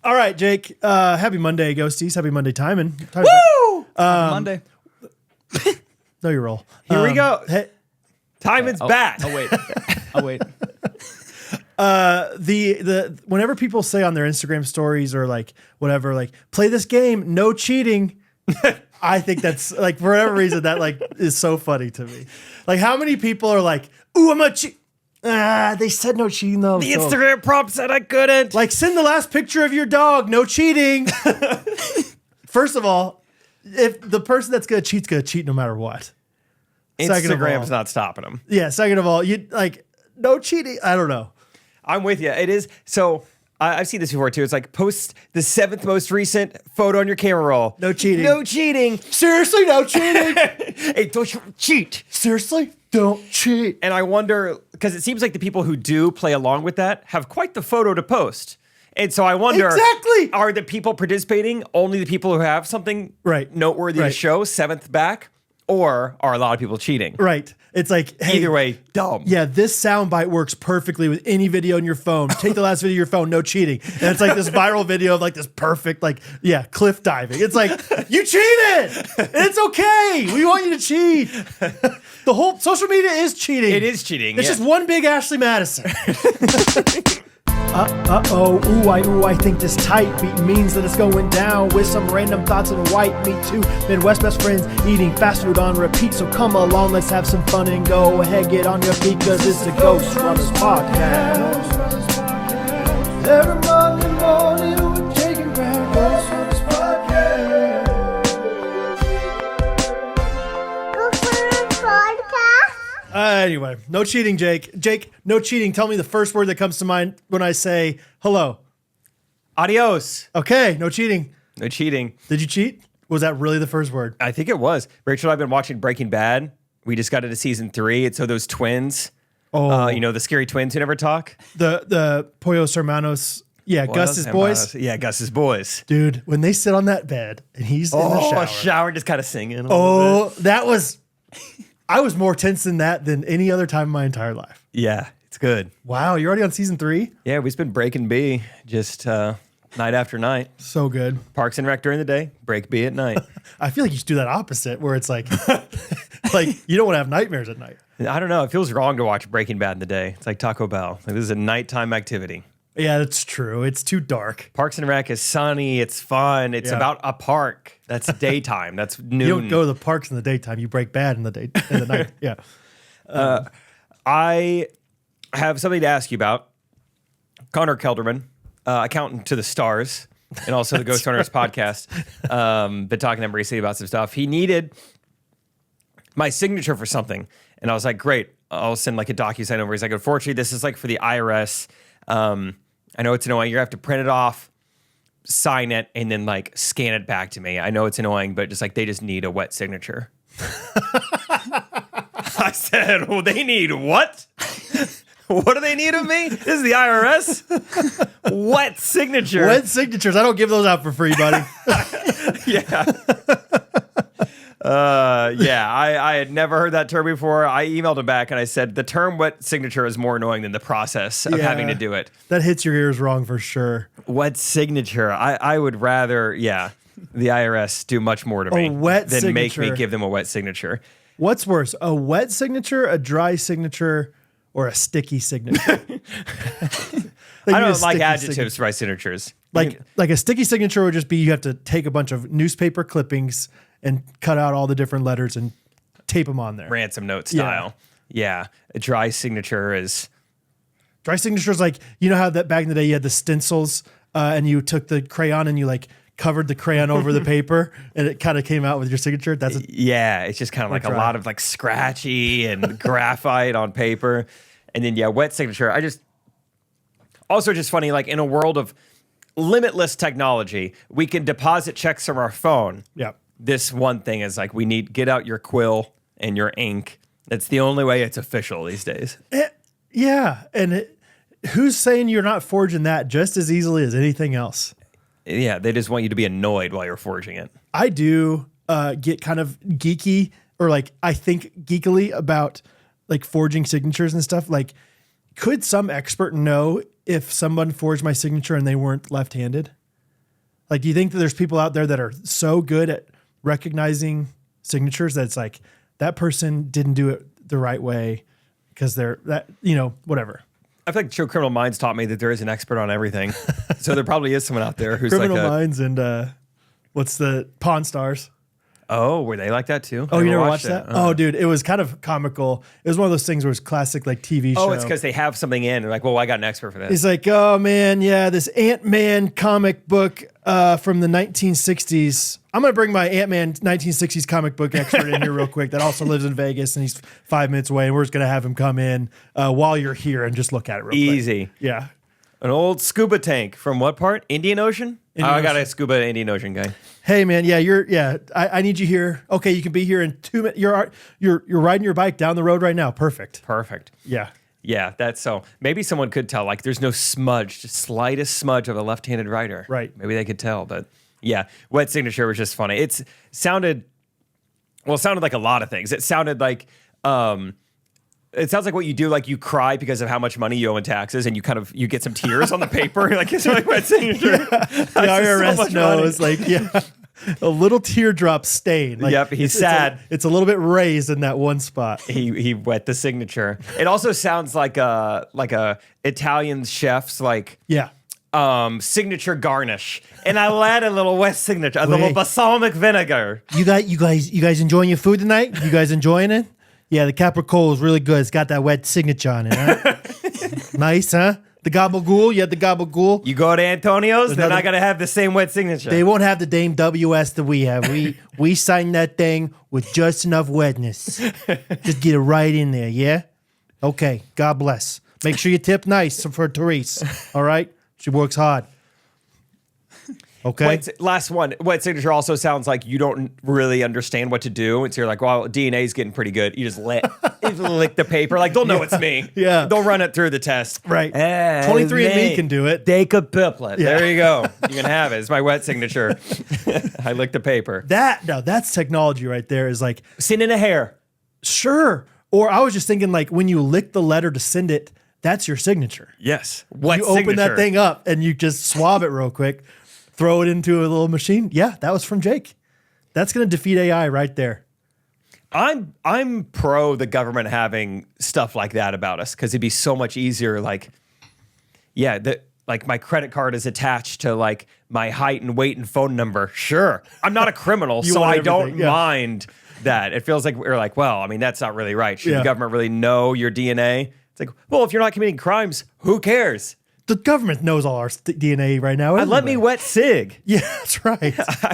All right, Jake. Happy Monday, Ghosties. Happy Monday, Timon. Woo! Monday. No, you roll. Here we go. Hey, Timon's back. Oh wait. Oh wait. the whenever people say on their Instagram stories or like whatever, like play this game, no cheating. I think that's like for whatever reason that like is so funny to me. Like how many people are like, "Ooh, I'm a cheat." They said no cheating though. The Instagram prompt said I couldn't. Like send the last picture of your dog, no cheating. First of all, if the person that's gonna cheat no matter what. Instagram's not stopping them. Yeah. Second of all, you like no cheating. I don't know. I'm with you. It is. So I've seen this before too. It's like post the 7th most recent photo on your camera roll. No cheating. No cheating. Seriously, no cheating. Hey, don't you cheat. Seriously, don't cheat. And I wonder, because it seems like the people who do play along with that have quite the photo to post. And so I wonder, Exactly. are the people participating only the people who have something noteworthy to show, 7th back? Or are a lot of people cheating? Right. It's like, hey, Either way, dumb. yeah, this soundbite works perfectly with any video on your phone. Take the last video of your phone, no cheating. And it's like this viral video of like this perfect, like, yeah, cliff diving. It's like, you cheated. It's okay. We want you to cheat. The whole social media is cheating. It is cheating. It's just one big Ashley Madison. I think this tight beat means that it's going down with some random thoughts and white meat too. Midwest best friends eating fast food on repeat. So come along, let's have some fun and go ahead, get on your feet, cause it's the Ghostrunners podcast. Every Monday morning we're taking back Ghostrunners podcast. Anyway, no cheating, Jake. Jake, no cheating. Tell me the first word that comes to mind when I say hello. Adios. Okay, no cheating. No cheating. Did you cheat? Was that really the first word? I think it was. Rachel and I have been watching Breaking Bad. We just got into season 3. And so those twins, the scary twins who never talk. The Pollos Hermanos. Yeah, Gus's boys. Yeah, Gus's boys. Dude, when they sit on that bed and he's in the shower. Just kind of singing. That was... I was more tense than that than any other time in my entire life. Yeah, it's good. Wow, you're already on season 3? Yeah, we've been breaking B just night after night. So good. Parks and Rec during the day, break B at night. I feel like you should do that opposite where it's like, like you don't want to have nightmares at night. I don't know. It feels wrong to watch Breaking Bad in the day. It's like Taco Bell. Like, this is a nighttime activity. Yeah, that's true. It's too dark. Parks and Rec is sunny. It's fun. It's about a park. That's daytime. That's noon. You don't go to the parks in the daytime. You break bad in the night. Yeah. I have something to ask you about. Connor Kelderman, accountant to the stars, and also the Ghostrunners podcast. Been talking to him recently about some stuff. He needed my signature for something, and I was like, great. I'll send like a DocuSign over. He's like, unfortunately, this is like for the IRS. I know it's annoying. You have to print it off, sign it, and then like scan it back to me. I know it's annoying, but just like they just need a wet signature. I said, well, they need what? What do they need of me? This is the IRS. Wet signature. Wet signatures. I don't give those out for free, buddy. Yeah. I had never heard that term before. I emailed him back and I said, the term wet signature is more annoying than the process of having to do it. That hits your ears wrong for sure. Wet signature. I would rather, the IRS do much more to me than make me give them a wet signature. What's worse, a wet signature, a dry signature, or a sticky signature? I don't like adjectives for my signatures. Like a sticky signature would just be you have to take a bunch of newspaper clippings and cut out all the different letters and tape them on there. Ransom note style. Yeah. A dry signature is... Dry signature is like, you know how that back in the day you had the stencils and you took the crayon and you like covered the crayon over the paper and it kind of came out with your signature? It's just kind of like a lot of like scratchy and graphite on paper. And then, wet signature. Also just funny, like in a world of limitless technology, we can deposit checks from our phone. Yeah. This one thing is like, get out your quill and your ink. That's the only way it's official these days. And who's saying you're not forging that just as easily as anything else? Yeah, they just want you to be annoyed while you're forging it. I do get kind of geeky, or like I think geekily about like forging signatures and stuff. Like, could some expert know if someone forged my signature and they weren't left-handed? Like, do you think that there's people out there that are so good at recognizing signatures that it's like that person didn't do it the right way because they're that, whatever. I feel like True Criminal Minds taught me that there is an expert on everything. So there probably is someone out there who's Criminal like Minds and what's the Pawn Stars? Oh, were they like that too? Oh, you never watched that? Oh, dude, it was kind of comical. It was one of those things where it's classic like TV show. Oh, it's because they have something in. They're like, well, I got an expert for this. He's like, oh man, yeah, this Ant-Man comic book from the 1960s. I'm gonna bring my Ant-Man 1960s comic book expert in here real quick. That also lives in Vegas, and he's 5 minutes away. And we're just gonna have him come in while you're here and just look at it real quick. Easy. Yeah. An old scuba tank from what part? Indian Ocean? I got Ocean. a scuba Indian Ocean guy. Hey man, I need you here. Okay, you can be here in 2 minutes. You're riding your bike down the road right now. Perfect. Yeah. Yeah, that's so. Maybe someone could tell. Like, there's no smudge, just slightest smudge of a left-handed writer. Right. Maybe they could tell. But yeah, wet signature was just funny. It sounded like a lot of things. It sounded like, it sounds like what you do, like you cry because of how much money you owe in taxes, and you get some tears on the paper. Like, it's like wet signature. The IRS knows, a little teardrop stain. Like, yep, he's sad. It's a little bit raised in that one spot. He wet the signature. It also sounds like a Italian chef's signature garnish. And I'll add a little wet signature, a little balsamic vinegar. You guys enjoying your food tonight? You guys enjoying it? Yeah, the capricola is really good. It's got that wet signature on it, huh? Nice, huh? The gabagool, you had the gabagool. You go to Antonio's, they're not going to have the same wet signature. They won't have the Dame WS that we have. We signed that thing with just enough wetness. Just get it right in there, yeah? Okay, God bless. Make sure you tip nice for Therese, all right? She works hard. Okay. Last one. Wet signature also sounds like you don't really understand what to do. And so you're like, well, DNA's getting pretty good. You just lick the paper. Like, they'll know it's me. Yeah. They'll run it through the test. Right. 23andMe can do it. Decapiplet. Yeah. There you go. You can have it. It's my wet signature. I licked the paper. That's technology right there, is like. Send in a hair. Sure. Or I was just thinking, like, when you lick the letter to send it, that's your signature. Yes. You open that thing up and you just swab it real quick. Throw it into a little machine. Yeah, that was from Jake. That's going to defeat AI right there. I'm pro the government having stuff like that about us, because it'd be so much easier. Like, like my credit card is attached to like my height and weight and phone number. Sure, I'm not a criminal, so I don't mind that. It feels like we're like, well, I mean, that's not really right. Should the government really know your DNA? It's like, well, if you're not committing crimes, who cares? The government knows all our DNA right now. Let me wet sig. Yeah, that's right.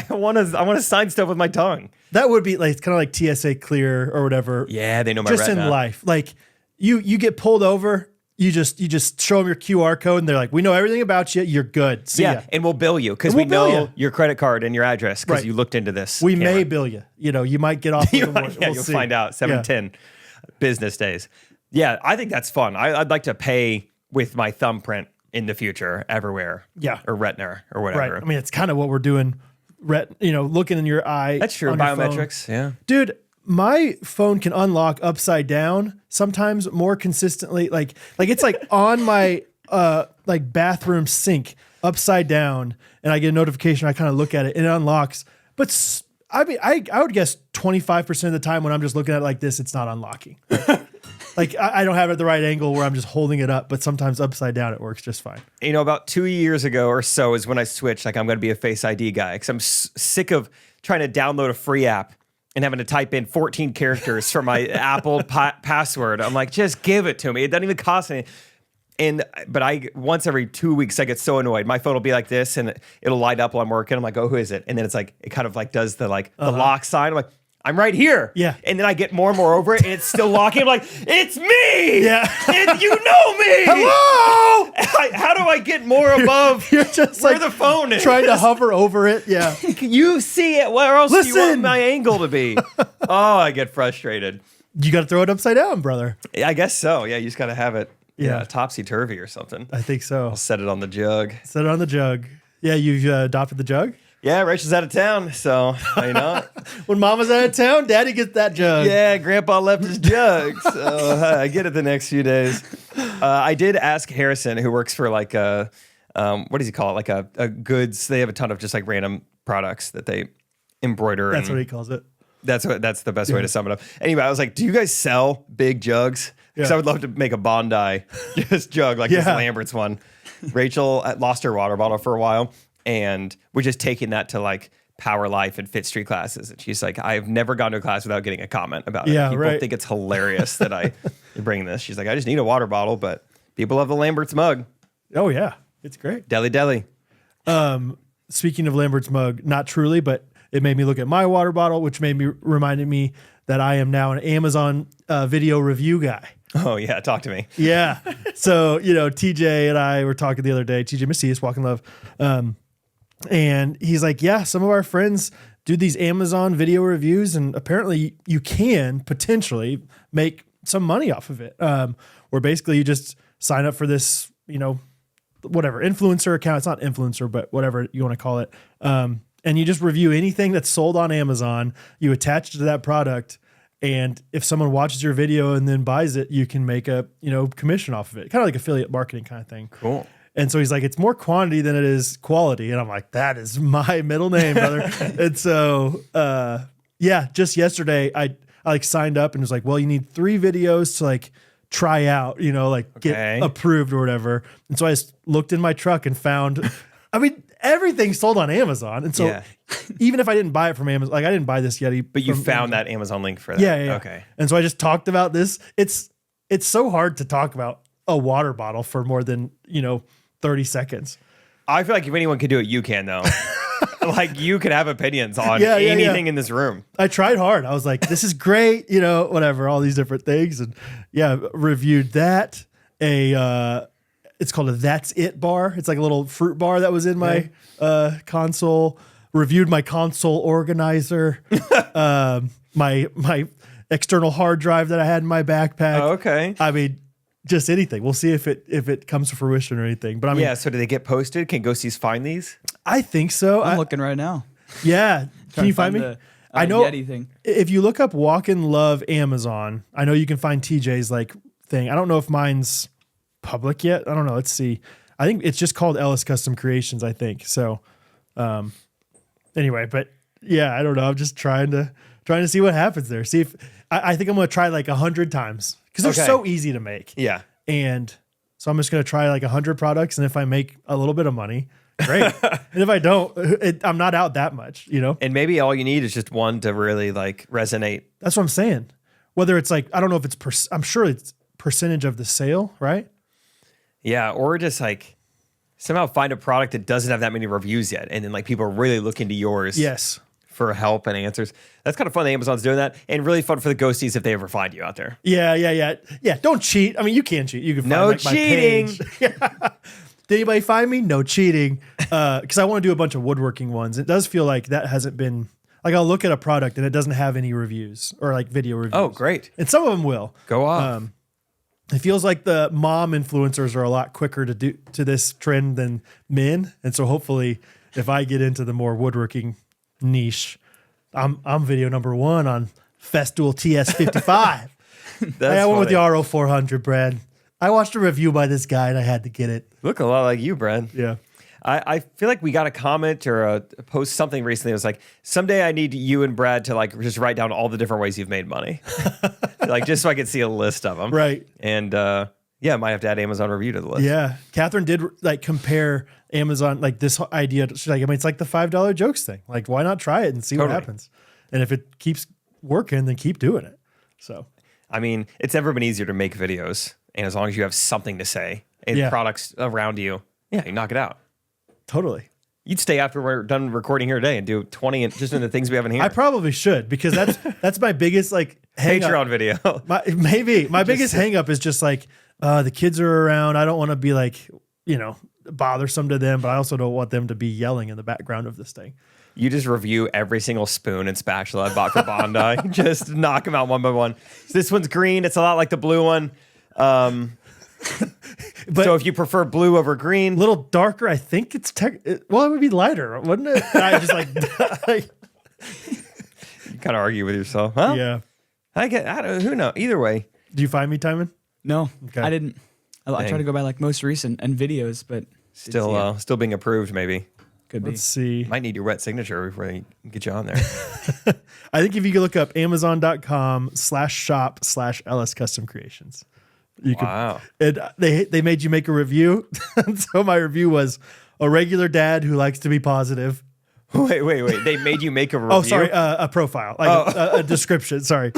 I want to sign stuff with my tongue. That would be like, it's kind of like TSA clear or whatever. Yeah, they know my just retina. In life. Like you get pulled over, you just show them your QR code and they're like, we know everything about you. You're good. See ya. And we'll bill you because we know your credit card and your address because you looked into this. We may bill you. You might get off. You'll find out 7-10 business days. Yeah, I think that's fun. I'd like to pay with my thumbprint in the future everywhere. Yeah. Or retina or whatever. Right. I mean, it's kind of what we're doing. Looking in your eye. That's true. Biometrics. Yeah. Dude, my phone can unlock upside down sometimes more consistently. Like it's like on my like bathroom sink upside down, and I get a notification. I kind of look at it and it unlocks. But I mean, I would guess 25% of the time when I'm just looking at it like this, it's not unlocking. Like, I don't have it at the right angle where I'm just holding it up, but sometimes upside down it works just fine. About 2 years ago or so is when I switched. Like, I'm going to be a Face ID guy because I'm sick of trying to download a free app and having to type in 14 characters for my Apple password. I'm like, just give it to me. It doesn't even cost me. But once every 2 weeks, I get so annoyed. My phone will be like this, and it'll light up while I'm working. I'm like, oh, who is it? And then it's like, it kind of like does the lock sign. I'm like, I'm right here. Yeah. And then I get more and more over it, and it's still locking. I'm like, it's me. Yeah. And you know me. Hello. How do I get more above you're just where like the phone is? Trying to hover over it. Yeah. You see it. Where else do you want my angle to be? Oh, I get frustrated. You got to throw it upside down, brother. I guess so. Yeah, you just got to have it topsy-turvy or something. I think so. I'll set it on the jug. Set it on the jug. Yeah, you've adopted the jug? Yeah, Rachel's out of town, so why not? When Mama's out of town, Daddy gets that jug. Yeah, Grandpa left his jug, so I get it the next few days. I did ask Harrison, who works for like what does he call it? Like a goods. They have a ton of just like random products that they embroider. That's what he calls it. That's the best way to sum it up. Anyway, I was like, do you guys sell big jugs? Because I would love to make a Bondi just jug like this Lambert's one. Rachel lost her water bottle for a while, and we're just taking that to like Power Life and Fit Street classes. And she's like, I've never gone to a class without getting a comment about it. People think it's hilarious that I bring this. She's like, I just need a water bottle, but people love the Lambert's mug. Oh, yeah. It's great. Deli. Speaking of Lambert's mug, not truly, but it made me look at my water bottle, which reminded me that I am now an Amazon video review guy. Oh, yeah. Talk to me. Yeah. So, TJ and I were talking the other day, TJ Macias, Walk in Love. And he's like, yeah, some of our friends do these Amazon video reviews, and apparently you can potentially make some money off of it. Where basically you just sign up for this, whatever, influencer account. It's not influencer, but whatever you want to call it. And you just review anything that's sold on Amazon. You attach it to that product. And if someone watches your video and then buys it, you can make a, commission off of it. Kind of like affiliate marketing kind of thing. Cool. And so he's like, it's more quantity than it is quality. And I'm like, that is my middle name, brother. And so, just yesterday I like signed up and was like, well, you need 3 videos to like try out, get approved or whatever. And so I just looked in my truck and found, everything's sold on Amazon. And so even if I didn't buy it from Amazon, like I didn't buy this Yeti. But you found that Amazon link for that. Yeah. Okay. And so I just talked about this. It's so hard to talk about a water bottle for more than, 30 seconds. I feel like if anyone can do it, you can though. Like you could have opinions on anything in this room. I tried hard. I was like, this is great. Whatever, all these different things. And reviewed that. It's called a That's It bar. It's like a little fruit bar that was in my console. Reviewed my console organizer, my external hard drive that I had in my backpack. Oh, okay. Just anything. We'll see if it comes to fruition or anything. But so do they get posted? Can Ghosties find these? I think so. I'm looking right now. Yeah. Can you find me? I know Yeti thing. If you look up Walk in Love Amazon, I know you can find TJ's like thing. I don't know if mine's public yet. I don't know. Let's see. I think it's just called Ellis Custom Creations, I think. So anyway, but I don't know. I'm just trying to see what happens there. See if I think I'm going to try like 100 times because they're so easy to make. Yeah. And so I'm just going to try like 100 products. And if I make a little bit of money, great. And if I don't, I'm not out that much, And maybe all you need is just one to really like resonate. That's what I'm saying. Whether it's like, I don't know if it's, I'm sure it's percentage of the sale, right? Yeah. Or just like somehow find a product that doesn't have that many reviews yet. And then like people really look into yours. Yes. For help and answers. That's kind of fun that Amazon's doing that, and really fun for the ghosties if they ever find you out there. Yeah. Don't cheat. You can cheat. You can find no like, cheating. My page. Did anybody find me? No cheating. Because I want to do a bunch of woodworking ones. It does feel like that hasn't been like I'll look at a product and it doesn't have any reviews or like video reviews. Oh, great. And some of them will go off. It feels like the mom influencers are a lot quicker to do to this trend than men, and so hopefully, if I get into the more woodworking niche, I'm video number 1 on Festool TS55. I went with the RO400, Brad. I watched a review by this guy and I had to get it. Look a lot like you, Brad. Yeah. I feel like we got a comment or a post something recently. It was like, someday I need you and Brad to like just write down all the different ways you've made money. Like just so I could see a list of them. Right. And I might have to add Amazon review to the list. Yeah. Catherine did like compare Amazon, like this idea. She's like, it's like the $5 jokes thing. Like, why not try it and see what happens? And if it keeps working, then keep doing it. So, it's never been easier to make videos. And as long as you have something to say and products around you, you knock it out. Totally. You'd stay after we're done recording here today and do 20 and just in the things we have in here. I probably should because that's my biggest like Patreon video. My biggest hang up is just like the kids are around. I don't want to be like, bothersome to them, but I also don't want them to be yelling in the background of this thing. You just review every single spoon and spatula I bought for Bondi. Just knock them out one by one. So this one's green. It's a lot like the blue one. But so if you prefer blue over green, a little darker, I think it's it would be lighter, wouldn't it? I just you kind of argue with yourself, huh? Yeah. I don't. Who knows? Either way. Do you find me, Timon? No, okay. I didn't. I try to go by like most recent and videos, but Still being approved, maybe. Could be. Let's see. Might need your wet signature before they get you on there. I think if you could look up amazon.com/shop/LS Custom Creations. Wow. They made you make a review. So my review was a regular dad who likes to be positive. Wait. They made you make a review? Oh, sorry. A profile. Like a description. Sorry.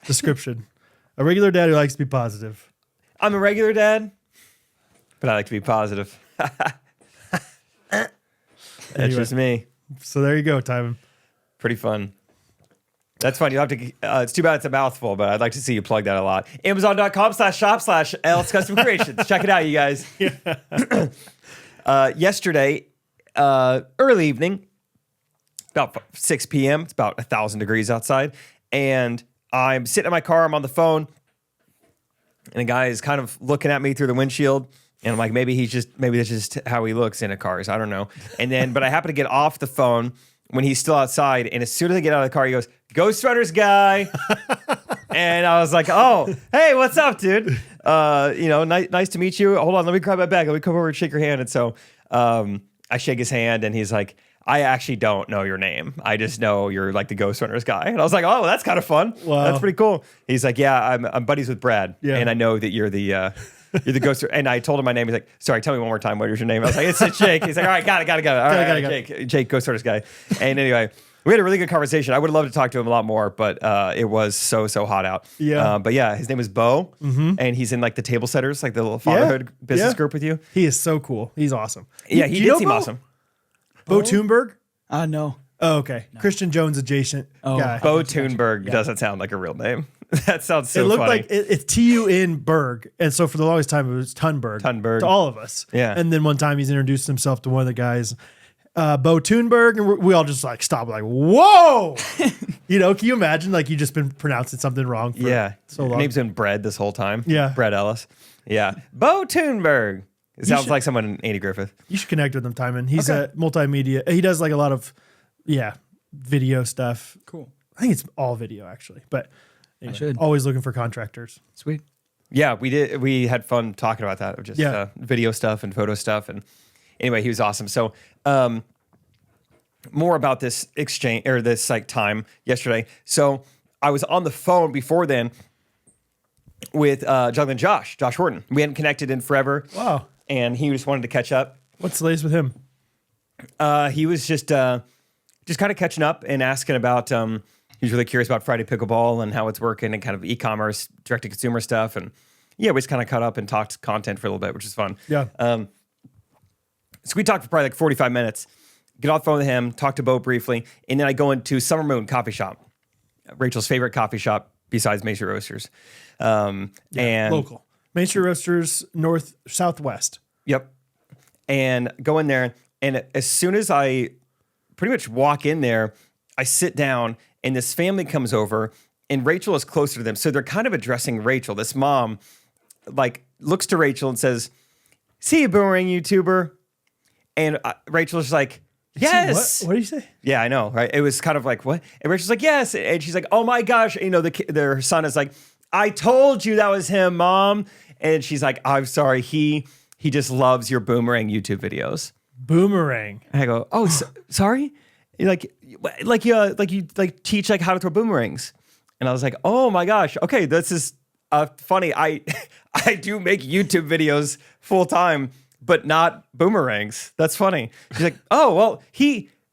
Description. A regular dad who likes to be positive. I'm a regular dad, but I like to be positive. That's just me. So there you go, Timon. Pretty fun. That's fun. You'll have to. It's too bad it's a mouthful, but I'd like to see you plug that a lot. Amazon.com/shop/LS Custom Creations. Check it out, you guys. Yesterday, early evening, about 6 p.m. It's about 1,000 degrees outside, and I'm sitting in my car. I'm on the phone, and a guy is kind of looking at me through the windshield. And I'm like, maybe that's just how he looks in a cars. I don't know. And then, but I happen to get off the phone when he's still outside. And as soon as I get out of the car, he goes, Ghostrunners guy. And I was like, oh, hey, what's up, dude? Nice to meet you. Hold on, let me grab my bag. Let me come over and shake your hand. And so I shake his hand and he's like, I actually don't know your name. I just know you're like the Ghostrunners guy. And I was like, oh, that's kind of fun. Wow. That's pretty cool. He's like, yeah, I'm buddies with Brad. Yeah. And I know that you're the ghost. And I told him my name. He's like, sorry, tell me one more time. What is your name? I was like, it's Jake. He's like, all right, got it. All right, Jake, Ghostrunners guy. And anyway, we had a really good conversation. I would love to talk to him a lot more, but it was so hot out. Yeah. But yeah, his name is Bo, and he's in like the table setters, like the little fatherhood business group with you. He is so cool. He's awesome. Yeah, he did seem awesome. Bo Thunberg? No. Oh, okay. No. Christian Jones adjacent guy. Bo Thunberg doesn't sound like a real name. That sounds so funny. It looked funny. like it's TUN Berg. And so for the longest time, it was Tunberg. To all of us. Yeah. And then one time he's introduced himself to one of the guys, Bo Thunberg, and we all just like stopped, like, whoa! Can you imagine like you just been pronouncing something wrong for so long? Your name's been Brad this whole time. Yeah. Brad Ellis. Yeah. Bo Thunberg. It sounds like someone in Andy Griffith. You should connect with him, Timon. He's a multimedia. He does like a lot of, video stuff. Cool. I think it's all video actually, but anyway, I should. Always looking for contractors. Sweet. Yeah, we did. We had fun talking about that, of just video stuff and photo stuff. And anyway, he was awesome. So, more about this exchange or this like time yesterday. So I was on the phone before then with Juggling Josh Horton. We hadn't connected in forever. Wow. And he just wanted to catch up. What's the latest with him? He was just kind of catching up and asking about. He was really curious about Friday Pickleball and how it's working and kind of e-commerce, direct-to-consumer stuff. And yeah, we just kind of caught up and talked content for a little bit, which is fun. Yeah. So we talked for probably like 45 minutes. Get off the phone with him, talk to Bo briefly, and then I go into Summer Moon Coffee Shop, Rachel's favorite coffee shop besides Main Street Roasters. And local. Main Street Roasters, north, southwest. Yep. And go in there, and as soon as I pretty much walk in there, I sit down, and this family comes over, and Rachel is closer to them. So they're kind of addressing Rachel. This mom, like, looks to Rachel and says, "See you, boomerang YouTuber." And Rachel's like, "Yes." What did you say? Yeah, I know, right? It was kind of like, what? And Rachel's like, "Yes." And she's like, "Oh my gosh." Their son is like, "I told you that was him, Mom." And she's like, "I'm sorry. He just loves your boomerang YouTube videos." Boomerang. And I go, "Oh, sorry?" You teach like how to throw boomerangs. And I was like, "Oh my gosh. Okay, this is funny. I do make YouTube videos full time, but not boomerangs. That's funny." She's like, "Oh, well,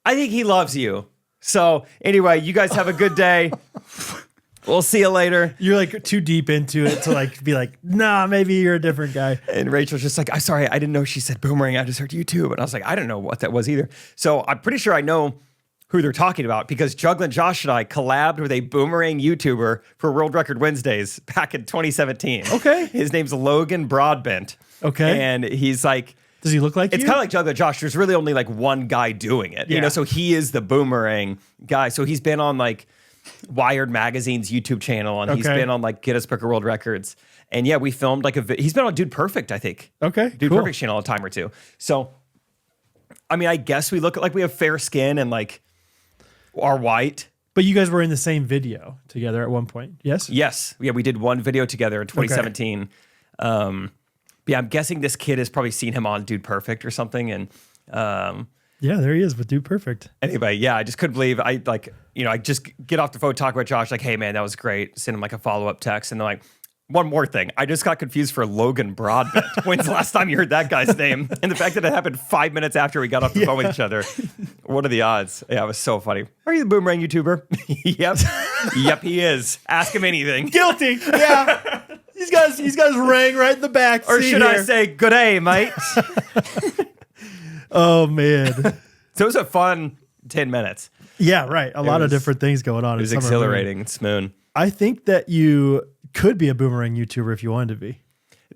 I think he loves you." So anyway, you guys have a good day. We'll see you later. You're like too deep into it to like be like, nah, maybe you're a different guy. And Rachel's just like, "I'm sorry, I didn't know she said boomerang. I just heard YouTube." And I was like, I didn't know what that was either. So I'm pretty sure I know who they're talking about because Juggling Josh and I collabed with a boomerang YouTuber for World Record Wednesdays back in 2017. Okay. His name's Logan Broadbent. Okay. And he's like, does he look like it's you? kind of like Juggling Josh. There's really only like one guy doing it, so he is the boomerang guy. So he's been on like Wired Magazine's YouTube channel, and he's been on like Guinness Book of World Records. And yeah, we filmed like he's been on Dude Perfect, I think. Okay. Dude Perfect channel a time or two. So, I mean, I guess we look like we have fair skin and like are white. But you guys were in the same video together at one point, yes? Yes. Yeah, we did one video together in 2017. yeah, I'm guessing this kid has probably seen him on Dude Perfect or something. And yeah, there he is with Dude Perfect. anyway, yeah, I just couldn't believe I just get off the phone, talk about Josh, like, hey man, that was great. Send him like a follow-up text. And they're like, one more thing. I just got confused for Logan Broadbent. When's the last time you heard that guy's name? And the fact that it happened 5 minutes after we got off the phone with each other. What are the odds? Yeah, it was so funny. Are you the boomerang YouTuber? Yep. Yep, he is. Ask him anything. Guilty. Yeah. He's got his ring right in the back. Or should I say, good day, mate? Oh, man. So it was a fun 10 minutes. Yeah, right. A lot of different things going on. It was exhilarating. It's Moon. I think that you could be a boomerang YouTuber if you wanted to be.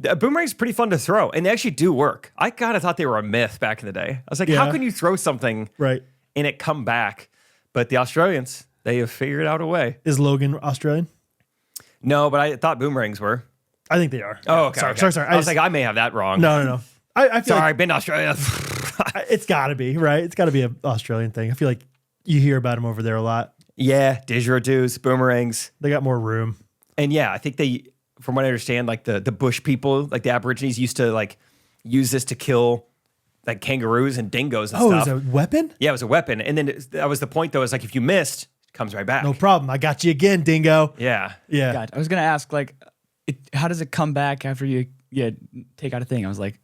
A boomerang's pretty fun to throw, and they actually do work. I kind of thought they were a myth back in the day. I was like, how can you throw something and it come back? But the Australians, they have figured out a way. Is Logan Australian? No, but I thought boomerangs were. I think they are. Oh, okay. Sorry. I was like, I may have that wrong. No. I feel I've been to Australia. it's got to be, right? It's got to be an Australian thing. I feel like you hear about them over there a lot. Yeah, didgeridoos, boomerangs. They got more room. And yeah, I think they, from what I understand, like the bush people, like the Aborigines used to like use this to kill like kangaroos and dingoes and stuff. Oh, it was a weapon? Yeah, it was a weapon. And then that was the point though, is like if you missed, it comes right back. No problem. I got you again, dingo. Yeah. Yeah. God, I was going to ask, like, how does it come back after you take out a thing? I was like,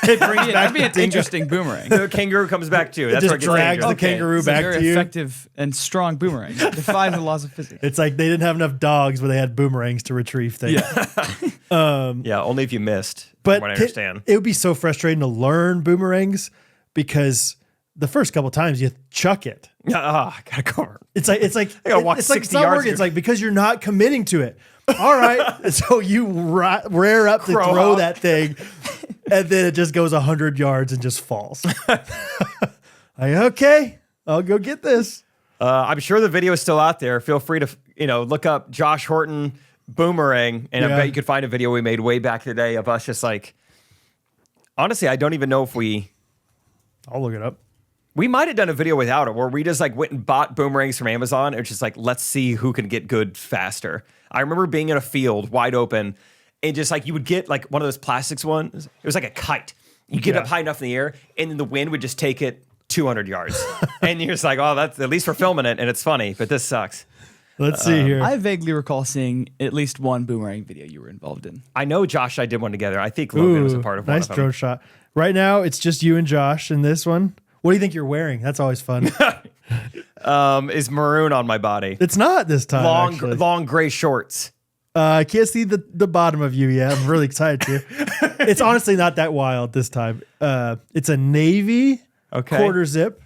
It brings back that'd be an interesting boomerang. The kangaroo comes back too. That's just where it gets drags dangerous. the kangaroo It's a back very to you. effective and strong boomerang. It defies the laws of physics. It's like they didn't have enough dogs, but they had boomerangs to retrieve things. Yeah. Yeah, only if you missed, But from what I understand. it would be so frustrating to learn boomerangs because the first couple times you chuck it. I gotta go. It's like I gotta walk it's like 60 it's not yards. working. It's like because you're not committing to it. All right, so you rear up to Crow throw out. that thing, and then it just goes 100 yards and just falls. Okay, I'll go get this. I'm sure the video is still out there. Feel free to look up Josh Horton boomerang, and I bet you could find a video we made way back in the day of us just like. Honestly, I don't even know if I'll look it up. we might have done a video without it, where we just like went and bought boomerangs from Amazon. It's just like, let's see who can get good faster. I remember being in a field wide open, and just like you would get like one of those plastics ones. It was like a kite. You get up high enough in the air, and then the wind would just take it 200 yards. And you're just like, oh, that's at least we're filming it, and it's funny, but this sucks. Let's see here. I vaguely recall seeing at least one boomerang video you were involved in. I know Josh and I did one together. I think Logan was a part of one nice of them. drone shot. Right now, it's just you and Josh in this one. What do you think you're wearing? That's always fun. Is maroon on my body. It's not this time. Long gray shorts. I can't see the bottom of you yet. I'm really excited to. It's honestly not that wild this time. It's a navy quarter zip.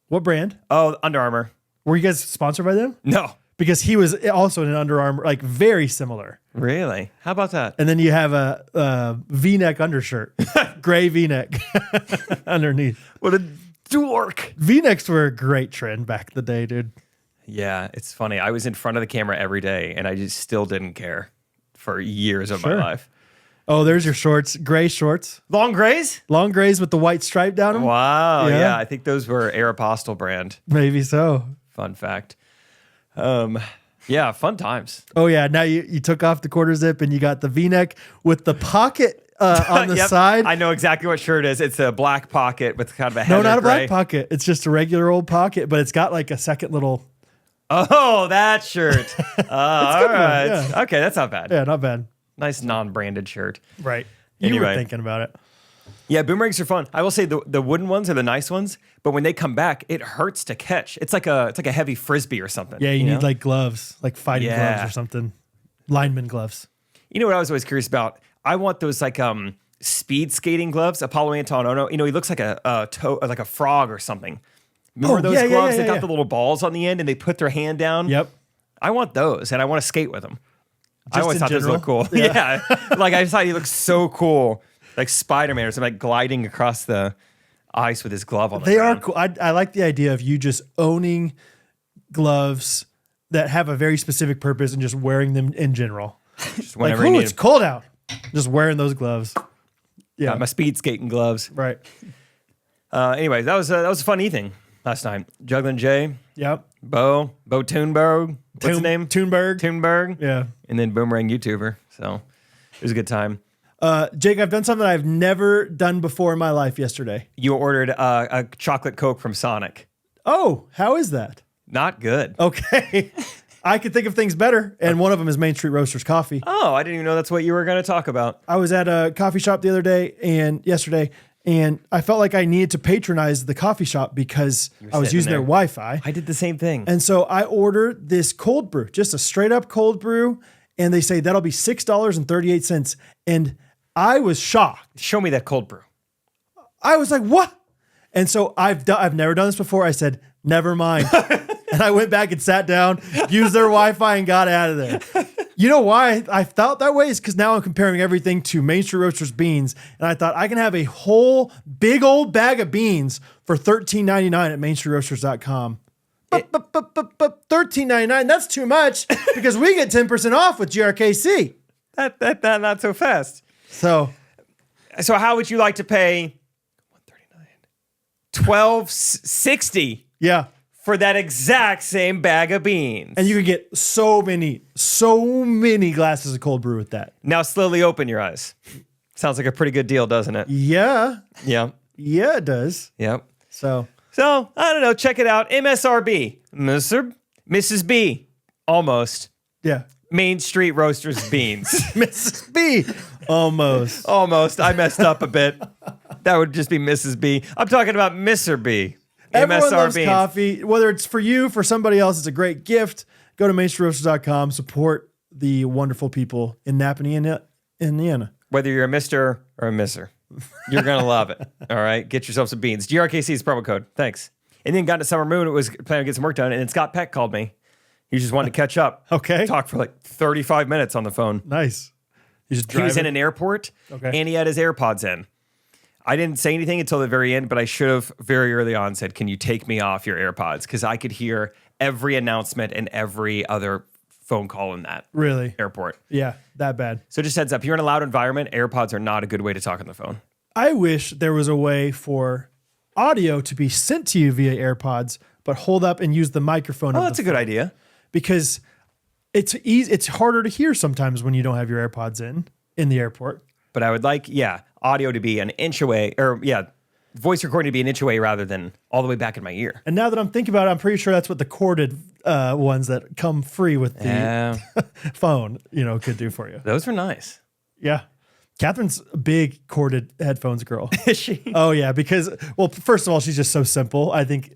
What brand? Oh, Under Armour. Were you guys sponsored by them? No. Because he was also in an Under Armour, like very similar. Really? How about that? And then you have a V-neck undershirt, gray V-neck underneath. What a dork. V-necks were a great trend back in the day, dude. Yeah, it's funny. I was in front of the camera every day, and I just still didn't care for years of my life. Oh, there's your shorts, gray shorts. Long grays? Long grays with the white stripe down them? Wow. Yeah, I think those were Aeropostale brand. Maybe so. Fun fact. Yeah, fun times. Oh, yeah. Now you took off the quarter zip and you got the V-neck with the pocket on the side. I know exactly what shirt it is. It's a black pocket with kind of a No, heather not a gray. black pocket. It's just a regular old pocket, but it's got like a second little. Oh, that shirt. All right. Yeah. Okay, that's not bad. Yeah, not bad. Nice non-branded shirt. Right. You were Anyway. thinking about it. Yeah, boomerangs are fun. I will say the wooden ones are the nice ones, but when they come back, it hurts to catch. It's like a heavy frisbee or something. Yeah, you need know? like gloves, like fighting Yeah. gloves or something. Lineman gloves. You know what I was always curious about? I want those like speed skating gloves. Apollo Antonono. He looks like like a frog or something. Remember those gloves? They got the little balls on the end, and they put their hand down. Yep. I want those, and I want to skate with them. I Just always in thought those general? looked cool. Yeah. Yeah. Like I just thought he looked so cool, like Spider-Man or something, like gliding across the ice with his glove on. They are cool. I like the idea of you just owning gloves that have a very specific purpose and just wearing them in general. Just Like, whenever you need it's them. cold out. Just wearing those gloves. Yeah. Got my speed skating gloves. Right. Anyway, that was a fun evening last night. Juggling Jay, Yep. Bo Toonberg. What's his name? Toonberg. Toonberg. Yeah. And then Boomerang YouTuber. So it was a good time. Jake, I've done something I've never done before in my life yesterday. You ordered a chocolate Coke from Sonic. Oh, how is that? Not good. Okay. I could think of things better, and one of them is Main Street Roasters Coffee. Oh, I didn't even know that's what you were going to talk about. I was at a coffee shop the other day and yesterday, and I felt like I needed to patronize the coffee shop because I was sitting using their there. Wi-Fi. I did the same thing. And so I ordered this cold brew, just a straight up cold brew, and they say that'll be $6.38. And I was shocked. Show me that cold brew. I was like, what? And so I've never done this before. I said, never mind. And I went back and sat down, used their Wi-Fi, and got out of there. You know why I felt that way? Is because now I'm comparing everything to Main Street Roasters beans. And I thought I can have a whole big old bag of beans for $13.99 at mainstreetroasters.com. But $13.99, that's too much because we get 10% off with GRKC. That not so fast. So how would you like to pay $12.60 yeah. for that exact same bag of beans? And you could get so many glasses of cold brew with that. Now slowly open your eyes. Sounds like a pretty good deal, doesn't it? Yeah. Yeah. Yeah, it does. Yep. So I don't know. Check it out. MSRB. Mrs. B. Almost. yeah. Main Street Roasters beans. Mrs. B. Almost. Almost. I messed up a bit. That would just be Mrs. B. I'm talking about Mr. B. Everyone MSR loves beans. coffee. Whether it's for you, for somebody else, it's a great gift. Go to mainstreetroasters.com. Support the wonderful people in Napanee, Indiana. Whether you're a Mr. or a Misser, you're going to love it. All right? Get yourself some beans. GRKC's promo code. Thanks. And then got into Summer Moon. It was planning to get some work done. And then Scott Peck called me. He just wanted to catch up. Okay. Talk for like 35 minutes on the phone. Nice. You just He was in driving? an airport. Okay. And he had his AirPods in. I didn't say anything until the very end, but I should have very early on said, can you take me off your AirPods? Because I could hear every announcement and every other phone call in that Really? airport. Yeah, that bad. So just heads up, you're in a loud environment, AirPods are not a good way to talk on the phone. I wish there was a way for audio to be sent to you via AirPods, but hold up and use the microphone. Oh, of that's the a good phone. idea. Because it's easy. It's harder to hear sometimes when you don't have your AirPods in the airport. But I would like, audio to be an inch away, or voice recording to be an inch away rather than all the way back in my ear. And now that I'm thinking about it, I'm pretty sure that's what the corded ones that come free with the phone, could do for you. Those are nice. Yeah. Catherine's a big corded headphones girl. Is she? Oh, yeah. Because, well, first of all, she's just so simple. I think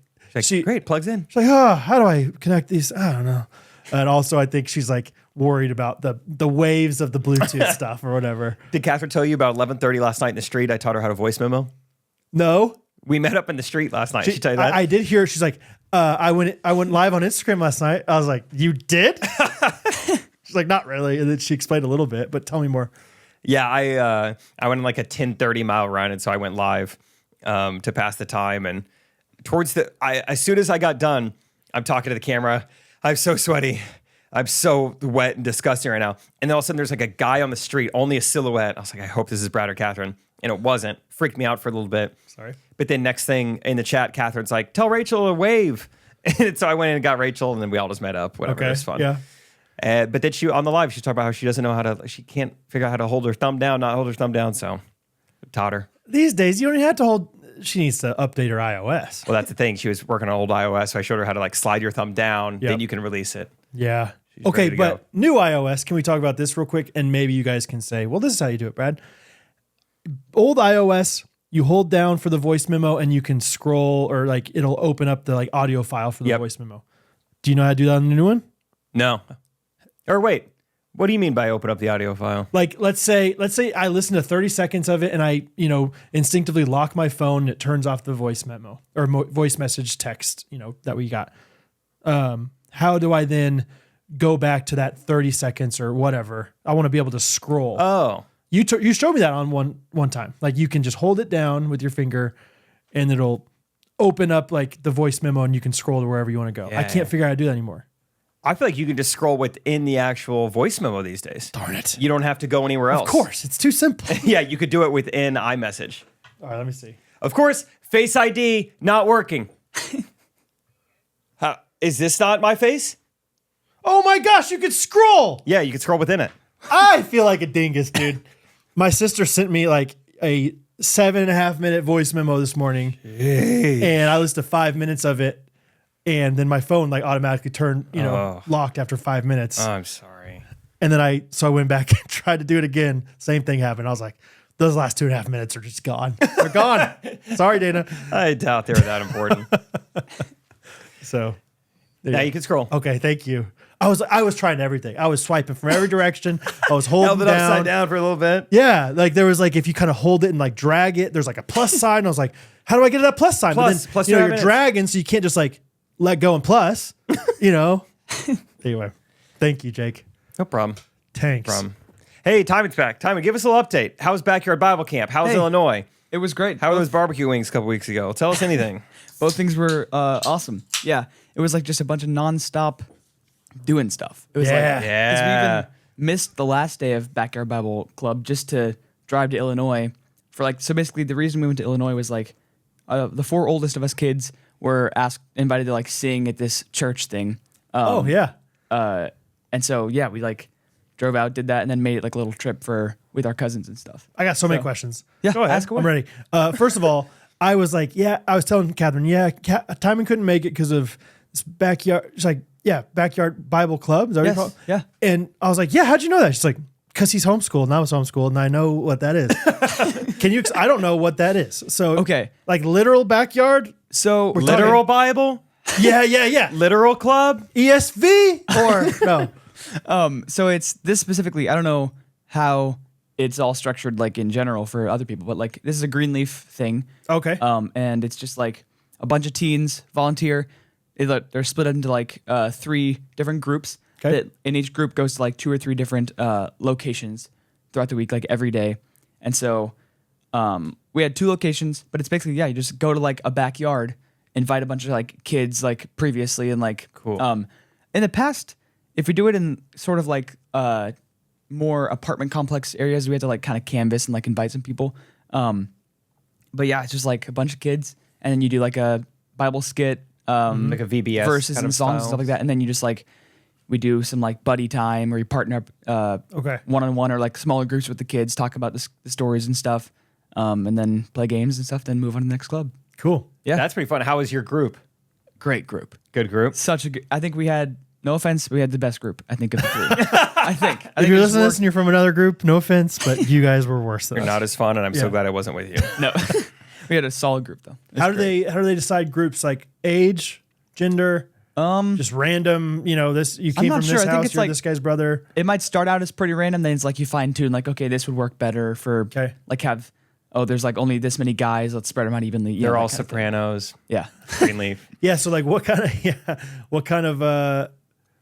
Great, plugs in. she's like, how do I connect these? I don't know. And also, I think she's like worried about the waves of the Bluetooth stuff or whatever. Did Catherine tell you about 11:30 last night in the street? I taught her how to voice memo. No. We met up in the street last night. She tell you that? I did hear. She's like, I went live on Instagram last night. I was like, you did? She's like, not really. And then she explained a little bit, but tell me more. Yeah, I went on like a 10:30 mile run, and so I went live to pass the time. And as soon as I got done, I'm talking to the camera. I'm so sweaty. I'm so wet and disgusting right now. And then all of a sudden, there's like a guy on the street, only a silhouette. I was like, I hope this is Brad or Catherine. And it wasn't. Freaked me out for a little bit. Sorry. But then next thing in the chat, Catherine's like, tell Rachel to wave. And so I went in and got Rachel, and then we all just met up. Whatever. Okay. It was fun. Yeah. But then she on the live, she talked about how she doesn't know she can't figure out how to hold her thumb down, not hold her thumb down. So taught her. These days, you don't even have to hold. She needs to update her iOS. Well, that's the thing. She was working on old iOS, so I showed her how to like slide your thumb down. Yep. Then you can release it. Yeah. She's Okay, ready to but go. new iOS, can we talk about this real quick? And maybe you guys can say, well, this is how you do it, Brad. Old iOS, you hold down for the voice memo and you can scroll, or like it'll open up the like audio file for the Yep. voice memo. Do you know how to do that on the new one? No. Or wait, what do you mean by open up the audio file? Like, let's say I listen to 30 seconds of it and I, instinctively lock my phone and it turns off the voice memo or voice message text, that we got. How do I then go back to that 30 seconds or whatever? I want to be able to scroll. Oh. You showed me that on one time. Like you can just hold it down with your finger and it'll open up like the voice memo and you can scroll to wherever you want to go. I can't figure out how to do that anymore. I feel like you can just scroll within the actual voice memo these days. Darn it. You don't have to go anywhere else. Of course, it's too simple. Yeah, you could do it within iMessage. All right, let me see. Of course, Face ID not working. Is this not my face? Oh my gosh, you could scroll. Yeah, you can scroll within it. I feel like a dingus, dude. My sister sent me like a 7.5 minute voice memo this morning, and I listened to 5 minutes of it, and then my phone like automatically turned, locked after 5 minutes. Oh, I'm sorry. And then I went back and tried to do it again. Same thing happened. I was like, those last 2.5 minutes are just gone. They're gone. Sorry, Dana. I doubt they were that important. So Now you can scroll. okay, thank you. I was trying everything. I was swiping from every direction. I was holding Held it down. upside down for a little bit. Yeah, like there was like if you kind of hold it and like drag it, there's like a plus sign. And I was like, how do I get to that plus sign? Plus but then, you're 2.5 dragging, so you can't just like let go and plus. Anyway, thank you, Jake. No problem. Thanks. Hey, Timon's back. Timon, give us a little update. How's Backyard Bible Camp? How's Hey. Illinois? It was great. How were those barbecue wings a couple weeks ago? Tell us anything. Both things were awesome. Yeah, it was like just a bunch of nonstop doing stuff. It was Yeah. like, 'cause we Yeah. even missed the last day of Backyard Bible Club just to drive to Illinois for like. So basically, the reason we went to Illinois was like the 4 oldest of us kids were invited to like sing at this church thing. Oh yeah. And so yeah, we like drove out, did that, and then made it like a little trip with our cousins and stuff. I got so many questions. Yeah, Go ahead. ask away. I'm ready. First of all, I was like, I was telling Catherine, Timon couldn't make it because of this backyard. She's like, backyard Bible club. Is that what you Yes, call it? yeah. And I was like, how'd you know that? She's like, because he's homeschooled and I was homeschooled and I know what that is. I don't know what that is. So, Okay. like literal backyard? So Literal Bible? Yeah. Literal club? ESV or no? So it's this specifically. I don't know how it's all structured like in general for other people, but like this is a Greenleaf thing. Okay. And it's just like a bunch of teens volunteer. They're split into like 3 different groups. Okay. That in each group goes to like 2 or 3 different locations throughout the week, like every day. And so we had 2 locations, but it's basically you just go to like a backyard, invite a bunch of like kids like previously, and like Cool. In the past, if we do it in sort of like more apartment complex areas, we had to like kind of canvas and like invite some people. But yeah, it's just like a bunch of kids, and then you do like a Bible skit, Like a VBS verses kind and of songs and style. stuff like that, and then you just like we do some like buddy time, or you partner up Okay. one-on-one or like smaller groups with the kids, talk about the stories and stuff, and then play games and stuff, then move on to the next club. Cool. Yeah, That's pretty fun. How was your group? great group. Good group. Such a good. I think we had. No offense, we had the best group. I think of the 3. I think. If you're it listening just to this and you're from another group, no offense, but you guys were worse than You're us. not as fun, and I'm so Yeah. glad I wasn't with you. no, we had a solid group though. It was How do great. they decide groups like age, gender, just random? This you came not from sure. this I think house. it's You're like- this guy's brother. It might start out as pretty random, then it's like you fine tune, like okay, this would work better for Okay. like have. Oh, there's like only this many guys. Let's spread them out evenly. They're that all kind of thing. Sopranos. Yeah. Greenleaf. Yeah. So like, what kind of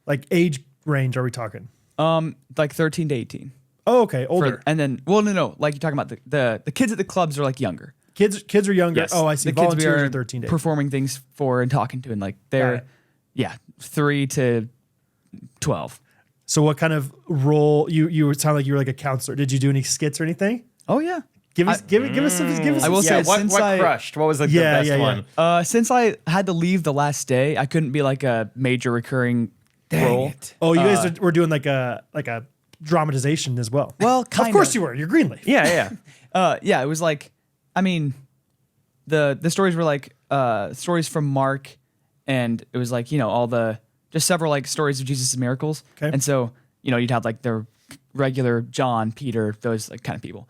like age range are we talking? Like 13 to 18. Oh, okay, older. And then, well, no. Like you're talking about the kids at the clubs are like younger. Kids are younger. Yes. Oh, I see. The kids we Volunteers are are 13 days. performing things for and talking to, and like Got they're, it. 3 to 12. So what kind of role you sound like you were like a counselor? Did you do any skits or anything? Oh yeah. Give us some. I will Yeah, say what since I crushed? What was like Yeah, the best yeah, yeah. one? since I had to leave the last day, I couldn't be like a major recurring role. it. Oh, you guys were doing like a dramatization as well. Well, of kinda. course you were. You're Greenleaf. Yeah. Yeah, it was like, I mean, the stories were like stories from Mark, and it was like all the just several like stories of Jesus' miracles. Okay. And so you'd have like the regular John, Peter, those like kind of people.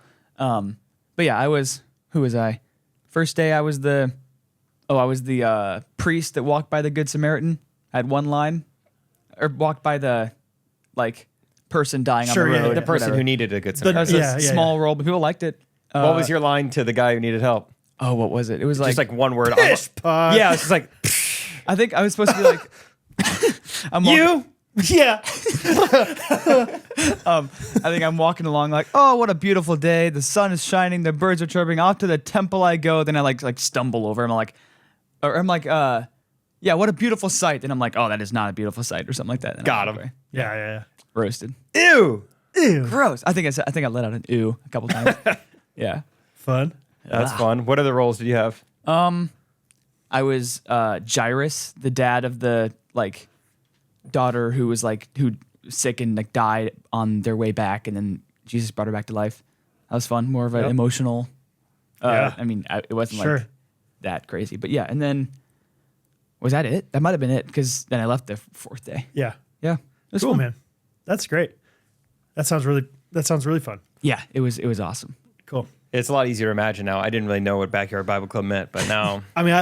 But yeah, who was I? First day I was the priest that walked by the Good Samaritan. I had one line, or walked by the like person dying Sure, on the yeah, road. The person whatever. who needed a good That was Samaritan. a Yeah, small role, but people liked it. What was your line to the guy who needed help? Oh, what was it? It was Just like one word. Pish posh. Yeah, it's just like I think I was supposed to be like, I'm walking, you. Yeah. I think I'm walking along like, oh, what a beautiful day. The sun is shining. The birds are chirping. Off to the temple I go. Then I like stumble over. I'm like, yeah, what a beautiful sight. And I'm like, oh, that is not a beautiful sight or something like that. And Got I'm him. like, okay. Yeah. Roasted. Ew. Ew. Gross. I think I let out an ooh a couple times. Yeah. Fun. That's fun. What other roles did you have? I was Jairus, the dad of the like daughter who sick and like died on their way back, and then Jesus brought her back to life. that was fun. More of an emotional. Yeah. I mean, it wasn't Sure. like that crazy, but yeah. And then was that it? That might have been it because then I left the fourth day. Yeah. Yeah, it was Cool, fun. man. That's great. That sounds really fun. Yeah, it was awesome. Cool. It's a lot easier to imagine now. I didn't really know what backyard Bible club meant, but now I mean,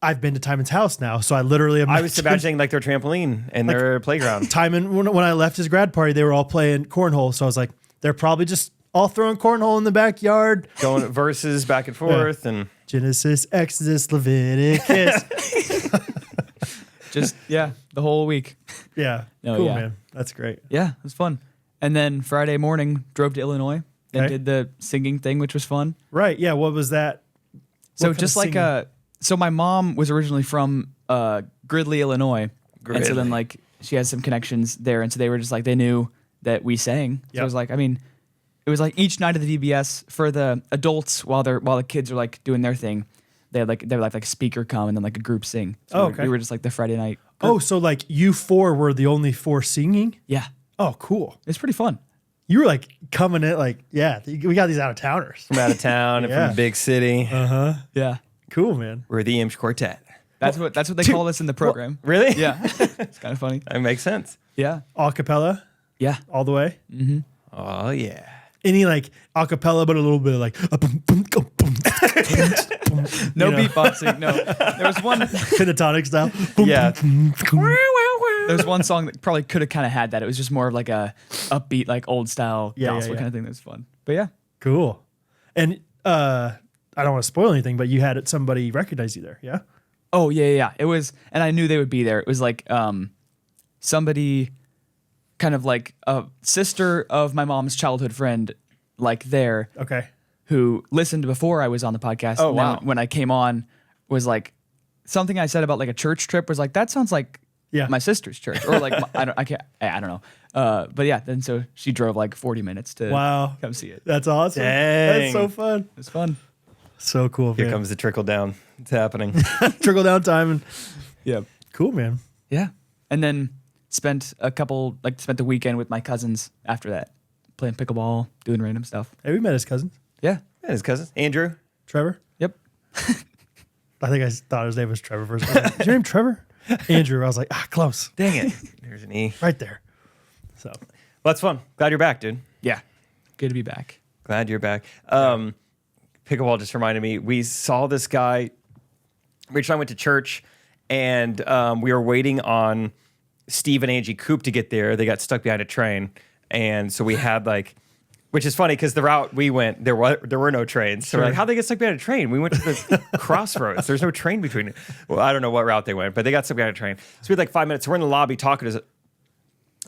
I've been to Timon's house now, so I literally I was imagining like their trampoline and their playground. Timon, when I left his grad party, they were all playing cornhole. So I was like, they're probably just all throwing cornhole in the backyard. Going verses back and forth and Genesis, Exodus, Leviticus. Just the whole week. Yeah. No, cool, yeah. man. That's great. Yeah, it was fun. And then Friday morning, drove to Illinois and Okay. did the singing thing, which was fun. Right. Yeah. What was that? So kind just of like singing? so my mom was originally from Gridley, Illinois, and so then Gridley. like she has some connections there, and so they were just like they knew that we sang. So Yep. it was like it was like each night of the DBS for the adults while the kids are like doing their thing. They had like a speaker come and then like a group sing. So Oh, we okay. we were just like the Friday night. Oh, so like you four were the only four singing? Yeah, Oh, cool. it's pretty fun. You were like coming in like, yeah, we got these out of towners. from out of town and Yeah. from a big city. Yeah, Cool, man. We're the Image Quartet. that's what they call us in the program. Really? Yeah, it's kind of funny. That makes sense. Yeah, A cappella yeah. all the way. Oh yeah. Any like a cappella, but a little bit of like No You know. beatboxing. No, there was one. pentatonic style. Yeah. There was one song that probably could have kind of had that. It was just more of like a upbeat, like old style Yeah, gospel yeah. kind of thing. That was fun. But yeah, Cool. And I don't want to spoil anything, but you had somebody recognize you there. Yeah. oh yeah. It was, and I knew they would be there. It was like somebody, kind of like a sister of my mom's childhood friend, like there, Okay. who listened before I was on the podcast. Oh, and then wow. when I came on, was like something I said about like a church trip was like that sounds like Yeah. my sister's church or like I don't know. But yeah, then so she drove like 40 minutes to Wow. come see it. That's awesome. Dang. That's so fun. It was fun. So cool, Here man. comes the trickle down. It's happening. Trickle down time. And Yeah. cool, man. Yeah. And then spent the weekend with my cousins after that, playing pickleball, doing random stuff. Hey, we met his cousins. Yeah. And his cousin, Andrew. Trevor. Yep. I think I thought his name was Trevor first. I was like, is your name Trevor? Andrew. I was like, close. Dang it. There's an E. Right there. So Well, that's fun. Glad you're back, dude. Yeah. Good to be back. Glad you're back. Pickleball just reminded me. We saw this guy. Rachel and I went to church, and we were waiting on Steve and Angie Coop to get there. They got stuck behind a train, and so we had like, which is funny because the route we went, there were no trains. So we're like, how'd they get stuck behind a train? We went to the crossroads. There's no train between. Well, I don't know what route they went, but they got stuck behind a train. So we had like 5 minutes. So we're in the lobby talking to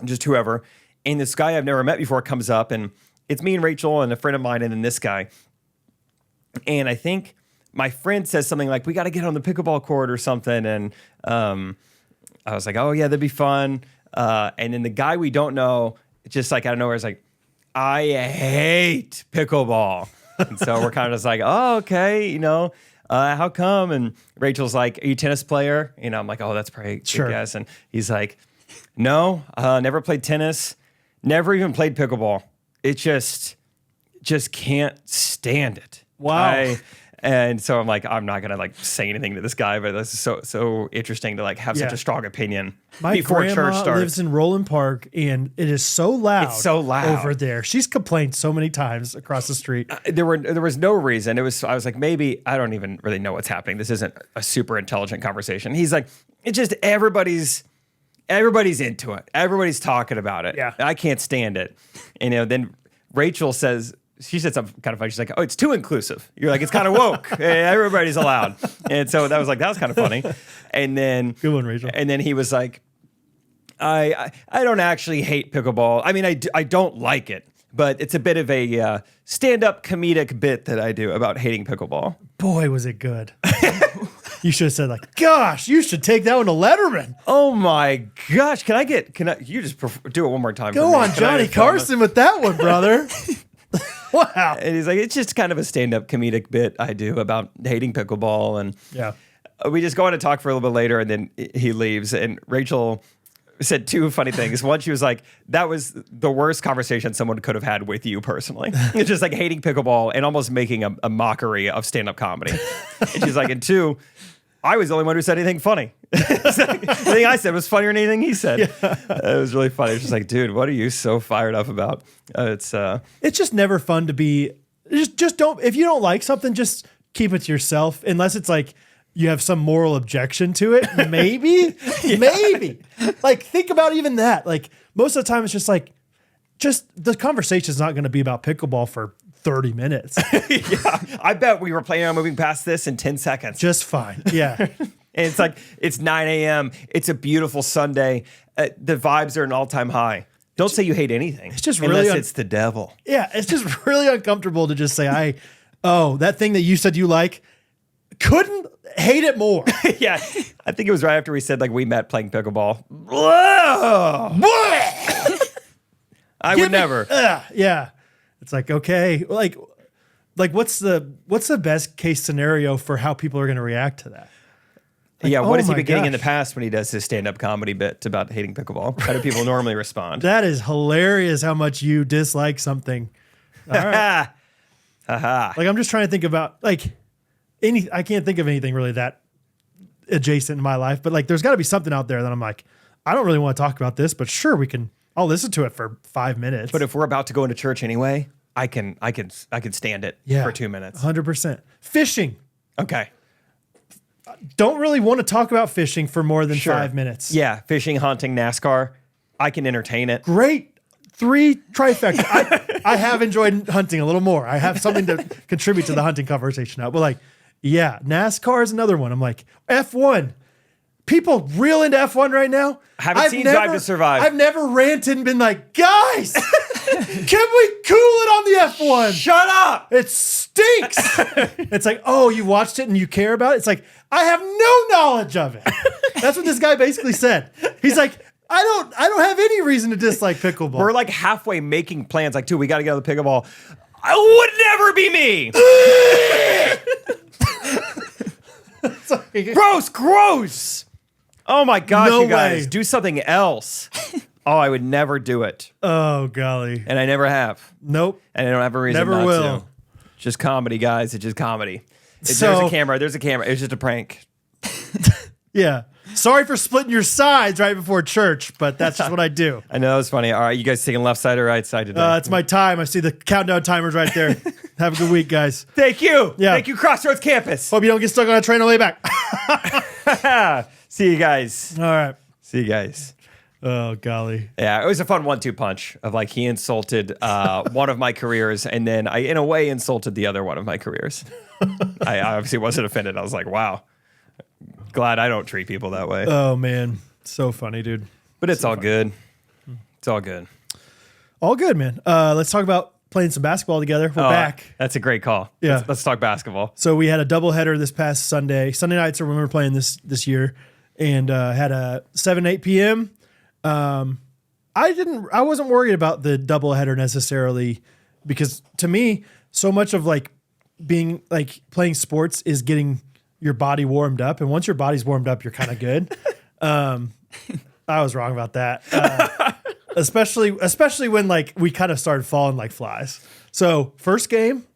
just whoever, and this guy I've never met before comes up, and it's me and Rachel and a friend of mine, and then this guy. And I think my friend says something like, we got to get on the pickleball court or something. And I was like, oh, yeah, that'd be fun. And then the guy we don't know, just like out of nowhere, is like, I hate pickleball. And so we're kind of just like, oh, okay, how come? And Rachel's like, are you a tennis player? I'm like, oh, that's probably a good Sure. guess. And he's like, no, never played tennis, never even played pickleball. It just can't stand it. Wow. And so I'm like, I'm not gonna like say anything to this guy, but this is so interesting to like have such Yeah. a strong opinion my before church grandma starts. lives in Roland Park, and it is so loud. It's so loud. over there. She's complained so many times across the street. There was no reason. I was like, maybe I don't even really know what's happening. This isn't a super intelligent conversation. He's like, it's just everybody's into it. Everybody's talking about it. Yeah. I can't stand it. And then Rachel says, she said something kind of funny. She's like, oh, it's too inclusive. You're like, it's kind of woke. Everybody's allowed. And so that was kind of funny. And then Good one, Rachel. And then he was like, I don't actually hate pickleball. I mean, I don't like it, but it's a bit of a stand-up comedic bit that I do about hating pickleball. Boy, was it good. You should have said like, gosh, you should take that one to Letterman. Oh my gosh. Can I you just do it one more time? Go for me? on, Can I Johnny just film it? Carson with that one, brother. Wow. And he's like, it's just kind of a stand-up comedic bit I do about hating pickleball. And Yeah. we just go on to talk for a little bit later, and then he leaves. And Rachel said two funny things. One, she was like, that was the worst conversation someone could have had with you personally. It's just like hating pickleball and almost making a mockery of stand-up comedy. And she's like, and two, I was the only one who said anything funny. The thing I said was funnier than anything he said. Yeah. It was really funny. It's just like, dude, what are you so fired up about? It's just never fun to be. Just don't. If you don't like something, just keep it to yourself. Unless it's like you have some moral objection to it. Maybe, maybe. Like think about even that. Like most of the time, it's just like, the conversation is not going to be about pickleball for 30 minutes. Yeah, I bet we were planning on moving past this in 10 seconds. Just fine. Yeah. And it's like, it's 9 a.m. It's a beautiful Sunday. The vibes are an all-time high. Don't say you hate anything. It's just really unless it's the devil. Yeah, it's just really uncomfortable to just say, that thing that you said you like, couldn't hate it more. Yeah, I think it was right after we said like we met playing pickleball. I would never. Yeah. It's like, okay, like what's the best case scenario for how people are going to react to that? Like, yeah, what has he been getting in the past when he does his stand-up comedy bit about hating pickleball? How do people normally respond? That is hilarious how much you dislike something. All right. Like I'm just trying to think about I can't think of anything really that adjacent in my life, but like there's got to be something out there that I'm like, I don't really want to talk about this, but sure I'll listen to it for 5 minutes. But if we're about to go into church anyway, I can stand it for 2 minutes. 100%. Fishing. Okay. Don't really want to talk about fishing for more than 5 minutes. Yeah, fishing, hunting, NASCAR. I can entertain it. Great. 3 trifecta. I have enjoyed hunting a little more. I have something to contribute to the hunting conversation now. But like, yeah, NASCAR is another one. I'm like, F1. People real into F1 right now. Haven't seen Drive to Survive. I've never ranted and been like, guys, can we cool it on the F1? Shut up. It stinks. It's like, oh, you watched it and you care about it? It's like, I have no knowledge of it. That's what this guy basically said. He's like, I don't have any reason to dislike pickleball. We're like halfway making plans. Like, dude, we got to get on the pickleball. It would never be me. Gross. Oh my gosh, No you guys, way. do something else. Oh, I would never do it. Oh, golly. And I never have. Nope. And I don't have a reason Never not will. to. Just comedy, guys. It's just comedy. So- There's a camera. It's just a prank. Yeah. Sorry for splitting your sides right before church, but that's just what I do. I know that was funny. All right, you guys taking left side or right side today? It's my time. I see the countdown timers right there. Have a good week, guys. Thank you. Yeah. Thank you, Crossroads Campus. Hope you don't get stuck on a train on the way back. See you guys. All right. See you guys. Oh, golly. Yeah, it was a fun 1-2 punch of like he insulted one of my careers, and then I, in a way, insulted the other one of my careers. I obviously wasn't offended. I was like, wow, glad I don't treat people that way. Oh, man. So funny, dude. But it's all good. It's all good. All good, man. Let's talk about playing some basketball together. We're back. That's a great call. Yeah. Let's talk basketball. So we had a doubleheader this past Sunday. Sunday nights are when we were playing this year, and had a 7-8 p.m. I wasn't worried about the doubleheader necessarily, because to me, so much of like being like playing sports is getting your body warmed up, and once your body's warmed up, you're kind of good. I was wrong about that. Especially when like we kind of started falling like flies. So first game,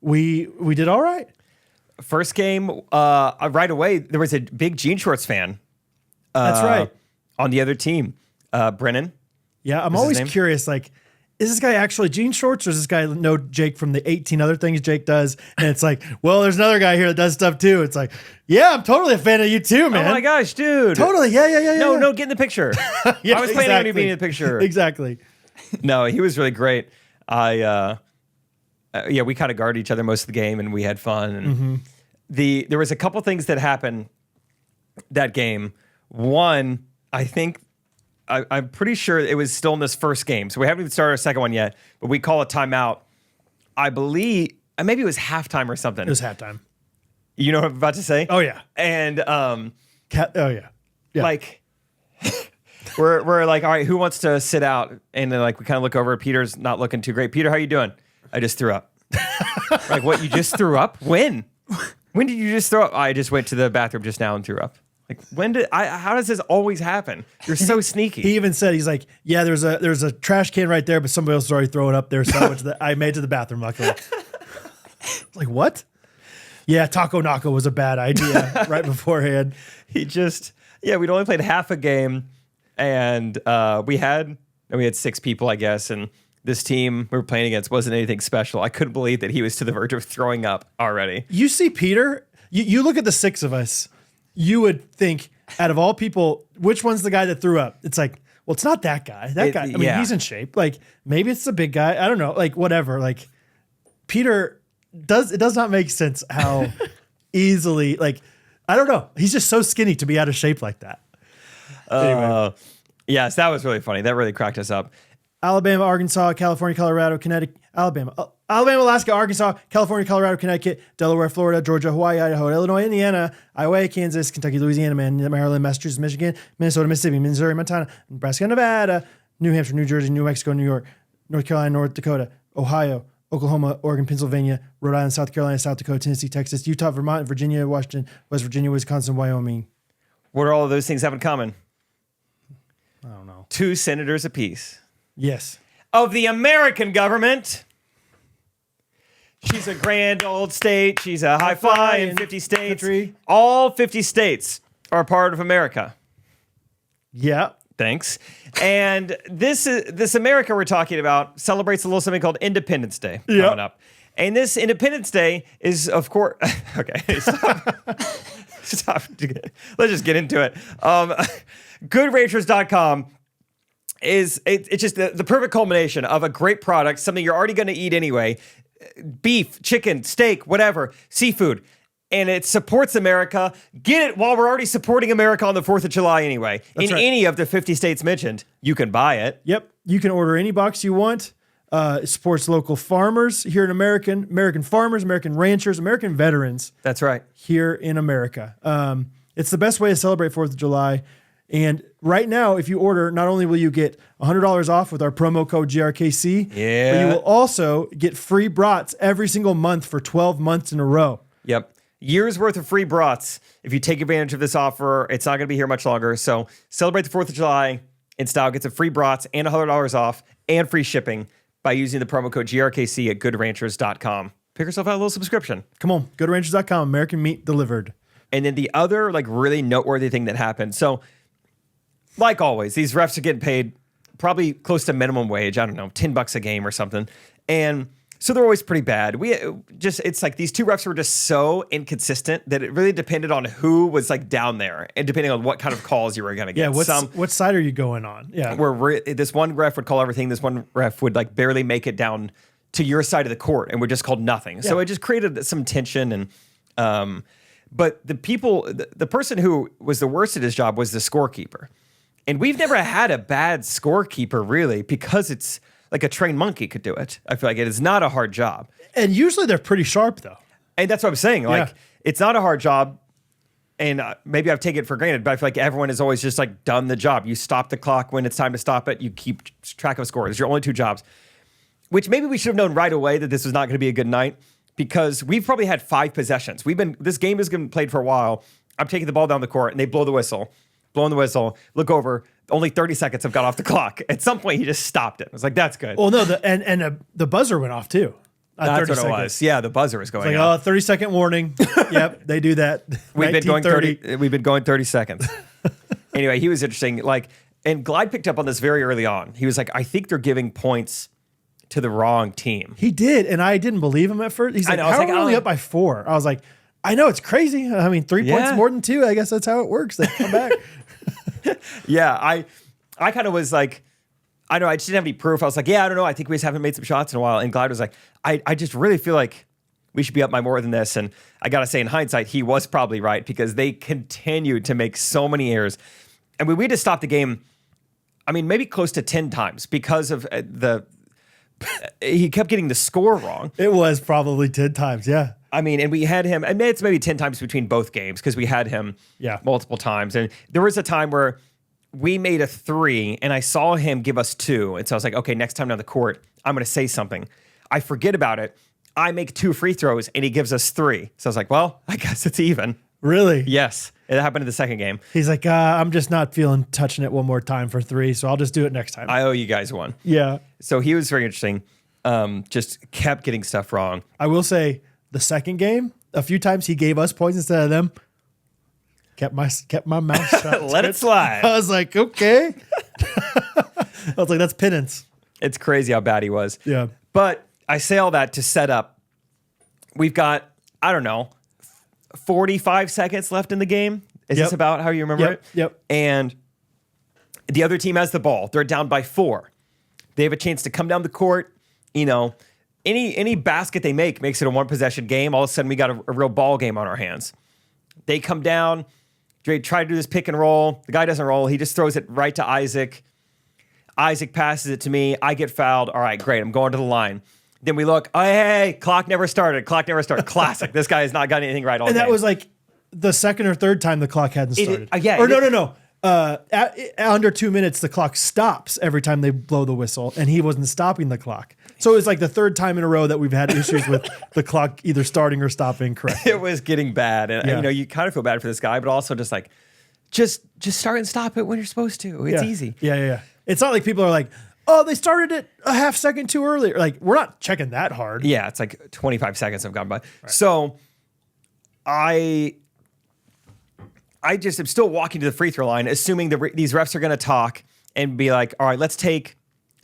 we did all right. First game, right away, there was a big jean shorts fan. That's right. On the other team, Brennan. Yeah, I'm What's his always name? curious, like, is this guy actually jean shorts, or does this guy know Jake from the 18 other things Jake does? And it's like, well, there's another guy here that does stuff too. It's like, yeah, I'm totally a fan of you too, man. Oh my gosh, dude. Totally. Yeah. No, get in the picture. Yeah, I was planning on you exactly. being in the picture. Exactly. No, he was really great. We kind of guarded each other most of the game, and we had fun. And there was a couple things that happened that game. One, I think, I'm pretty sure it was still in this first game, so we haven't even started our second one yet. But we call a timeout. I believe maybe it was halftime or something. It was halftime. You know what I'm about to say? Oh yeah. And Oh yeah. Yeah. like we're like, all right, who wants to sit out? And then like we kind of look over. Peter's not looking too great. Peter, how you doing? I just threw up. Like, what? You just threw up? When? When did you just throw up? I just went to the bathroom just now and threw up. Like, how does this always happen? You're so sneaky. He even said, he's like, yeah, there's a trash can right there, but somebody else is already throwing it up there. So I made it to the bathroom, luckily. Like, what? Yeah, Taco Nako was a bad idea right beforehand. We'd only played half a game, and we had 6 people, I guess, and this team we were playing against wasn't anything special. I couldn't believe that he was to the verge of throwing up already. You see Peter, you look at the 6 of us, you would think, out of all people, which one's the guy that threw up? It's like, well, it's not that guy. That guy, I mean, he's in shape. Like, maybe it's the big guy. I don't know. Like, whatever. Like, Peter it does not make sense how easily, like, I don't know. He's just so skinny to be out of shape like that. Anyway. Yes, that was really funny. That really cracked us up. Alabama, Arkansas, California, Colorado, Connecticut, Alabama, Alaska, Arkansas, California, Colorado, Connecticut, Delaware, Florida, Georgia, Hawaii, Idaho, Illinois, Indiana, Iowa, Kansas, Kentucky, Louisiana, Maryland, Massachusetts, Michigan, Minnesota, Mississippi, Missouri, Montana, Nebraska, Nevada, New Hampshire, New Jersey, New Mexico, New York, North Carolina, North Dakota, Ohio, Oklahoma, Oregon, Pennsylvania, Rhode Island, South Carolina, South Dakota, Tennessee, Texas, Utah, Vermont, Virginia, Washington, West Virginia, Wisconsin, Wyoming. What do all of those things have in common? I don't know. 2 senators apiece. Yes. Of the American government. She's a grand old state. She's a high fly in 50 states. Country. All 50 states are part of America. Yeah. Thanks. And this America we're talking about celebrates a little something called Independence Day coming up. And this Independence Day is, of course, okay. Stop. Let's just get into it. GoodRanchers.com it's just the perfect culmination of a great product, something you're already going to eat anyway. Beef, chicken, steak, whatever, seafood. And it supports America. Get it while we're already supporting America on the 4th of July anyway. That's right. Any of the 50 states mentioned, you can buy it. Yep. You can order any box you want. It supports local farmers here in American farmers, American ranchers, American veterans. That's right. Here in America. It's the best way to celebrate 4th of July. And right now, if you order, not only will you get $100 off with our promo code GRKC, but you will also get free brats every single month for 12 months in a row. Yep. Years worth of free brats. If you take advantage of this offer, it's not going to be here much longer. So celebrate the 4th of July in style. Get some free brats and $100 off and free shipping by using the promo code GRKC at GoodRanchers.com. Pick yourself out a little subscription. Come on, GoodRanchers.com. American meat delivered. And then the other really noteworthy thing that happened. So like always, these refs are getting paid probably close to minimum wage. I don't know, $10 a game or something. And so they're always pretty bad. It's like these 2 refs were just so inconsistent that it really depended on who was like down there and depending on what kind of calls you were going to get. Yeah, what side are you going on? Yeah. Where this one ref would call everything. This one ref would like barely make it down to your side of the court and would just call nothing. Yeah. So it just created some tension and but the person who was the worst at his job was the scorekeeper. And we've never had a bad scorekeeper, really, because it's like a trained monkey could do it. I feel like it is not a hard job. And usually they're pretty sharp, though. And that's what I'm saying. Like, it's not a hard job. And maybe I've taken it for granted, but I feel like everyone has always just like done the job. You stop the clock when it's time to stop it. You keep track of scores. It's your only 2 jobs, which maybe we should have known right away that this was not going to be a good night because we've probably had 5 possessions. This game has been played for a while. I'm taking the ball down the court and they blow the whistle. Blowing the whistle, look over, only 30 seconds have got off the clock. At some point, he just stopped it. I was like, that's good. Well, no, the buzzer went off too. That's what it was. Yeah, the buzzer was going off. 30-second warning. Yep, they do that. We've been going 30 seconds. Anyway, he was interesting. And Glide picked up on this very early on. He was like, I think they're giving points to the wrong team. He did, and I didn't believe him at first. He's like, how are we only up by 4? I was like, I know, it's crazy. I mean, 3 points more than 2. I guess that's how it works. They come back. Yeah, I kind of was like, I know I just didn't have any proof. I was like, I don't know. I think we just haven't made some shots in a while. And Glide was like, I just really feel like we should be up by more than this. And I got to say, in hindsight, he was probably right because they continued to make so many errors. And we just stopped the game, I mean, maybe close to 10 times because of he kept getting the score wrong. It was probably 10 times, yeah. I mean, and we had him, and it's maybe 10 times between both games because we had him multiple times. And there was a time where we made a 3 and I saw him give us 2. And so I was like, okay, next time down the court, I'm going to say something. I forget about it. I make 2 free throws and he gives us 3. So I was like, well, I guess it's even. Really? Yes, it happened in the second game. He's like, I'm just not feeling touching it one more time for 3, so I'll just do it next time. I owe you guys one. Yeah. So he was very interesting. Just kept getting stuff wrong. I will say the second game, a few times he gave us points instead of them. Kept my mouth shut. Let it slide. I was like, okay. I was like, that's penance. It's crazy how bad he was. Yeah. But I say all that to set up. We've got, I don't know, 45 seconds left in the game. Is this about how you remember it? Yep. And the other team has the ball. They're down by 4. They have a chance to come down the court. You know, any basket they make makes it a 1-possession game. All of a sudden, we got a real ball game on our hands. They come down. They try to do this pick and roll. The guy doesn't roll. He just throws it right to Isaac. Isaac passes it to me. I get fouled. All right, great. I'm going to the line. Then we look. Oh, hey, clock never started. Clock never started. Classic. This guy has not got anything right all And day. that was like the second or third time the clock hadn't started. Yeah. Or no. Under 2 minutes, the clock stops every time they blow the whistle, and he wasn't stopping the clock. So it was like the third time in a row that we've had issues with the clock either starting or stopping correctly. It was getting bad. And, you know, you kind of feel bad for this guy, but also just like, just start and stop it when you're supposed to. It's easy. Yeah. It's not like people are like, oh, they started it a half second too early. Like, we're not checking that hard. Yeah, it's like 25 seconds have gone by. Right. So I just am still walking to the free throw line, assuming these refs are going to talk and be like, all right, let's take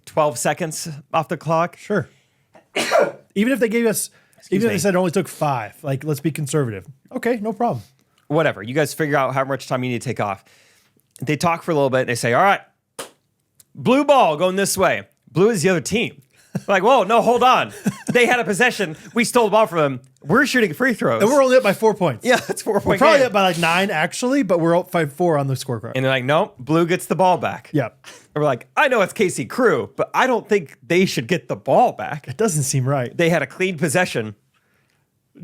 12 seconds off the clock. Sure. Even if they gave us, if they said it only took 5, like, let's be conservative. Okay, no problem. Whatever. You guys figure out how much time you need to take off. They talk for a little bit and they say, all right, blue ball going this way. Blue is the other team. Like, whoa, no, hold on. They had a possession. We stole the ball from them. We're shooting free throws. And we're only up by 4 points. Yeah, it's 4 We're point probably game. up by like 9 actually, but we're up by 4 on the scorecard. And they're like, nope, blue gets the ball back. Yep. And we're like, I know it's KC Crew, but I don't think they should get the ball back. It doesn't seem right. They had a clean possession.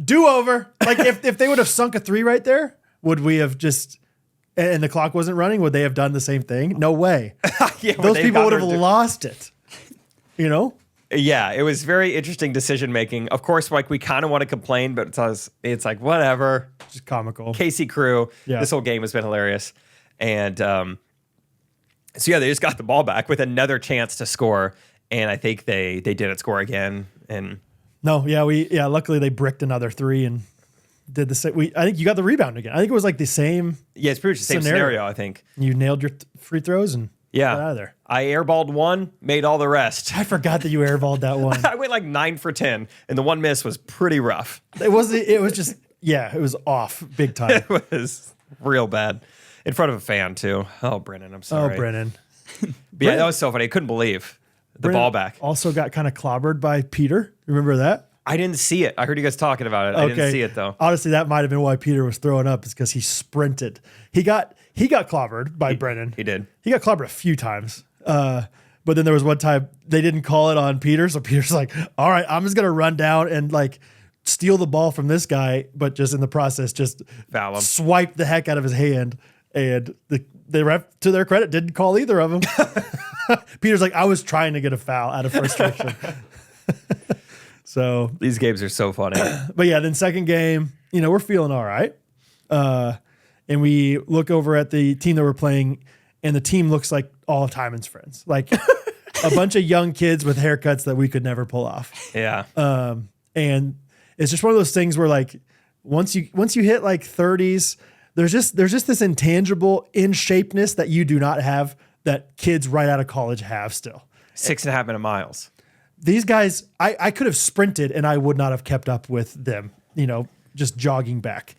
Do-over. Like, if they would have sunk a 3 right there, would we have just, and the clock wasn't running, would they have done the same thing? No way. Yeah, Those people would have lost it. You know? Yeah, it was very interesting decision making. Of course, like, we kind of want to complain, but it's like, whatever. Just comical. KC Crew. Yeah. This whole game has been hilarious. And so yeah, they just got the ball back with another chance to score. And I think they didn't score again. And luckily they bricked another 3 and did the same. I think you got the rebound again. I think it was like the same. yeah, it's pretty much the same scenario, I think. You nailed your free throws and got out of there. I airballed 1, made all the rest. I forgot that you airballed that one. I went like 9 for 10, and the one miss was pretty rough. It was just, it was off big time. It was real bad. In front of a fan, too. Oh, Brennan, I'm sorry. Oh, Brennan. Yeah, that was so funny. I couldn't believe the ball back. Also got kind of clobbered by Peter. Remember that? I didn't see it. I heard you guys talking about it. I didn't see it, though. Honestly, that might have been why Peter was throwing up, is because he sprinted. He got clobbered by Brennan. He did. He got clobbered a few times. But then there was one time they didn't call it on Peter, so Peter's like, all right, I'm just going to run down and like steal the ball from this guy, but just in the process, just Foul him. swipe the heck out of his hand. And the ref, to their credit, didn't call either of them. Peter's like, I was trying to get a foul out of frustration. So These games are so funny. but yeah, then second game, we're feeling all right. And we look over at the team that we're playing, and the team looks like all of Timon's friends. Like a bunch of young kids with haircuts that we could never pull off. Yeah. And it's just one of those things where, like, once you hit like 30s, there's just this intangible in shapeness that you do not have that kids right out of college have still. 6.5 minute miles. These guys, I could have sprinted and I would not have kept up with them, just jogging back.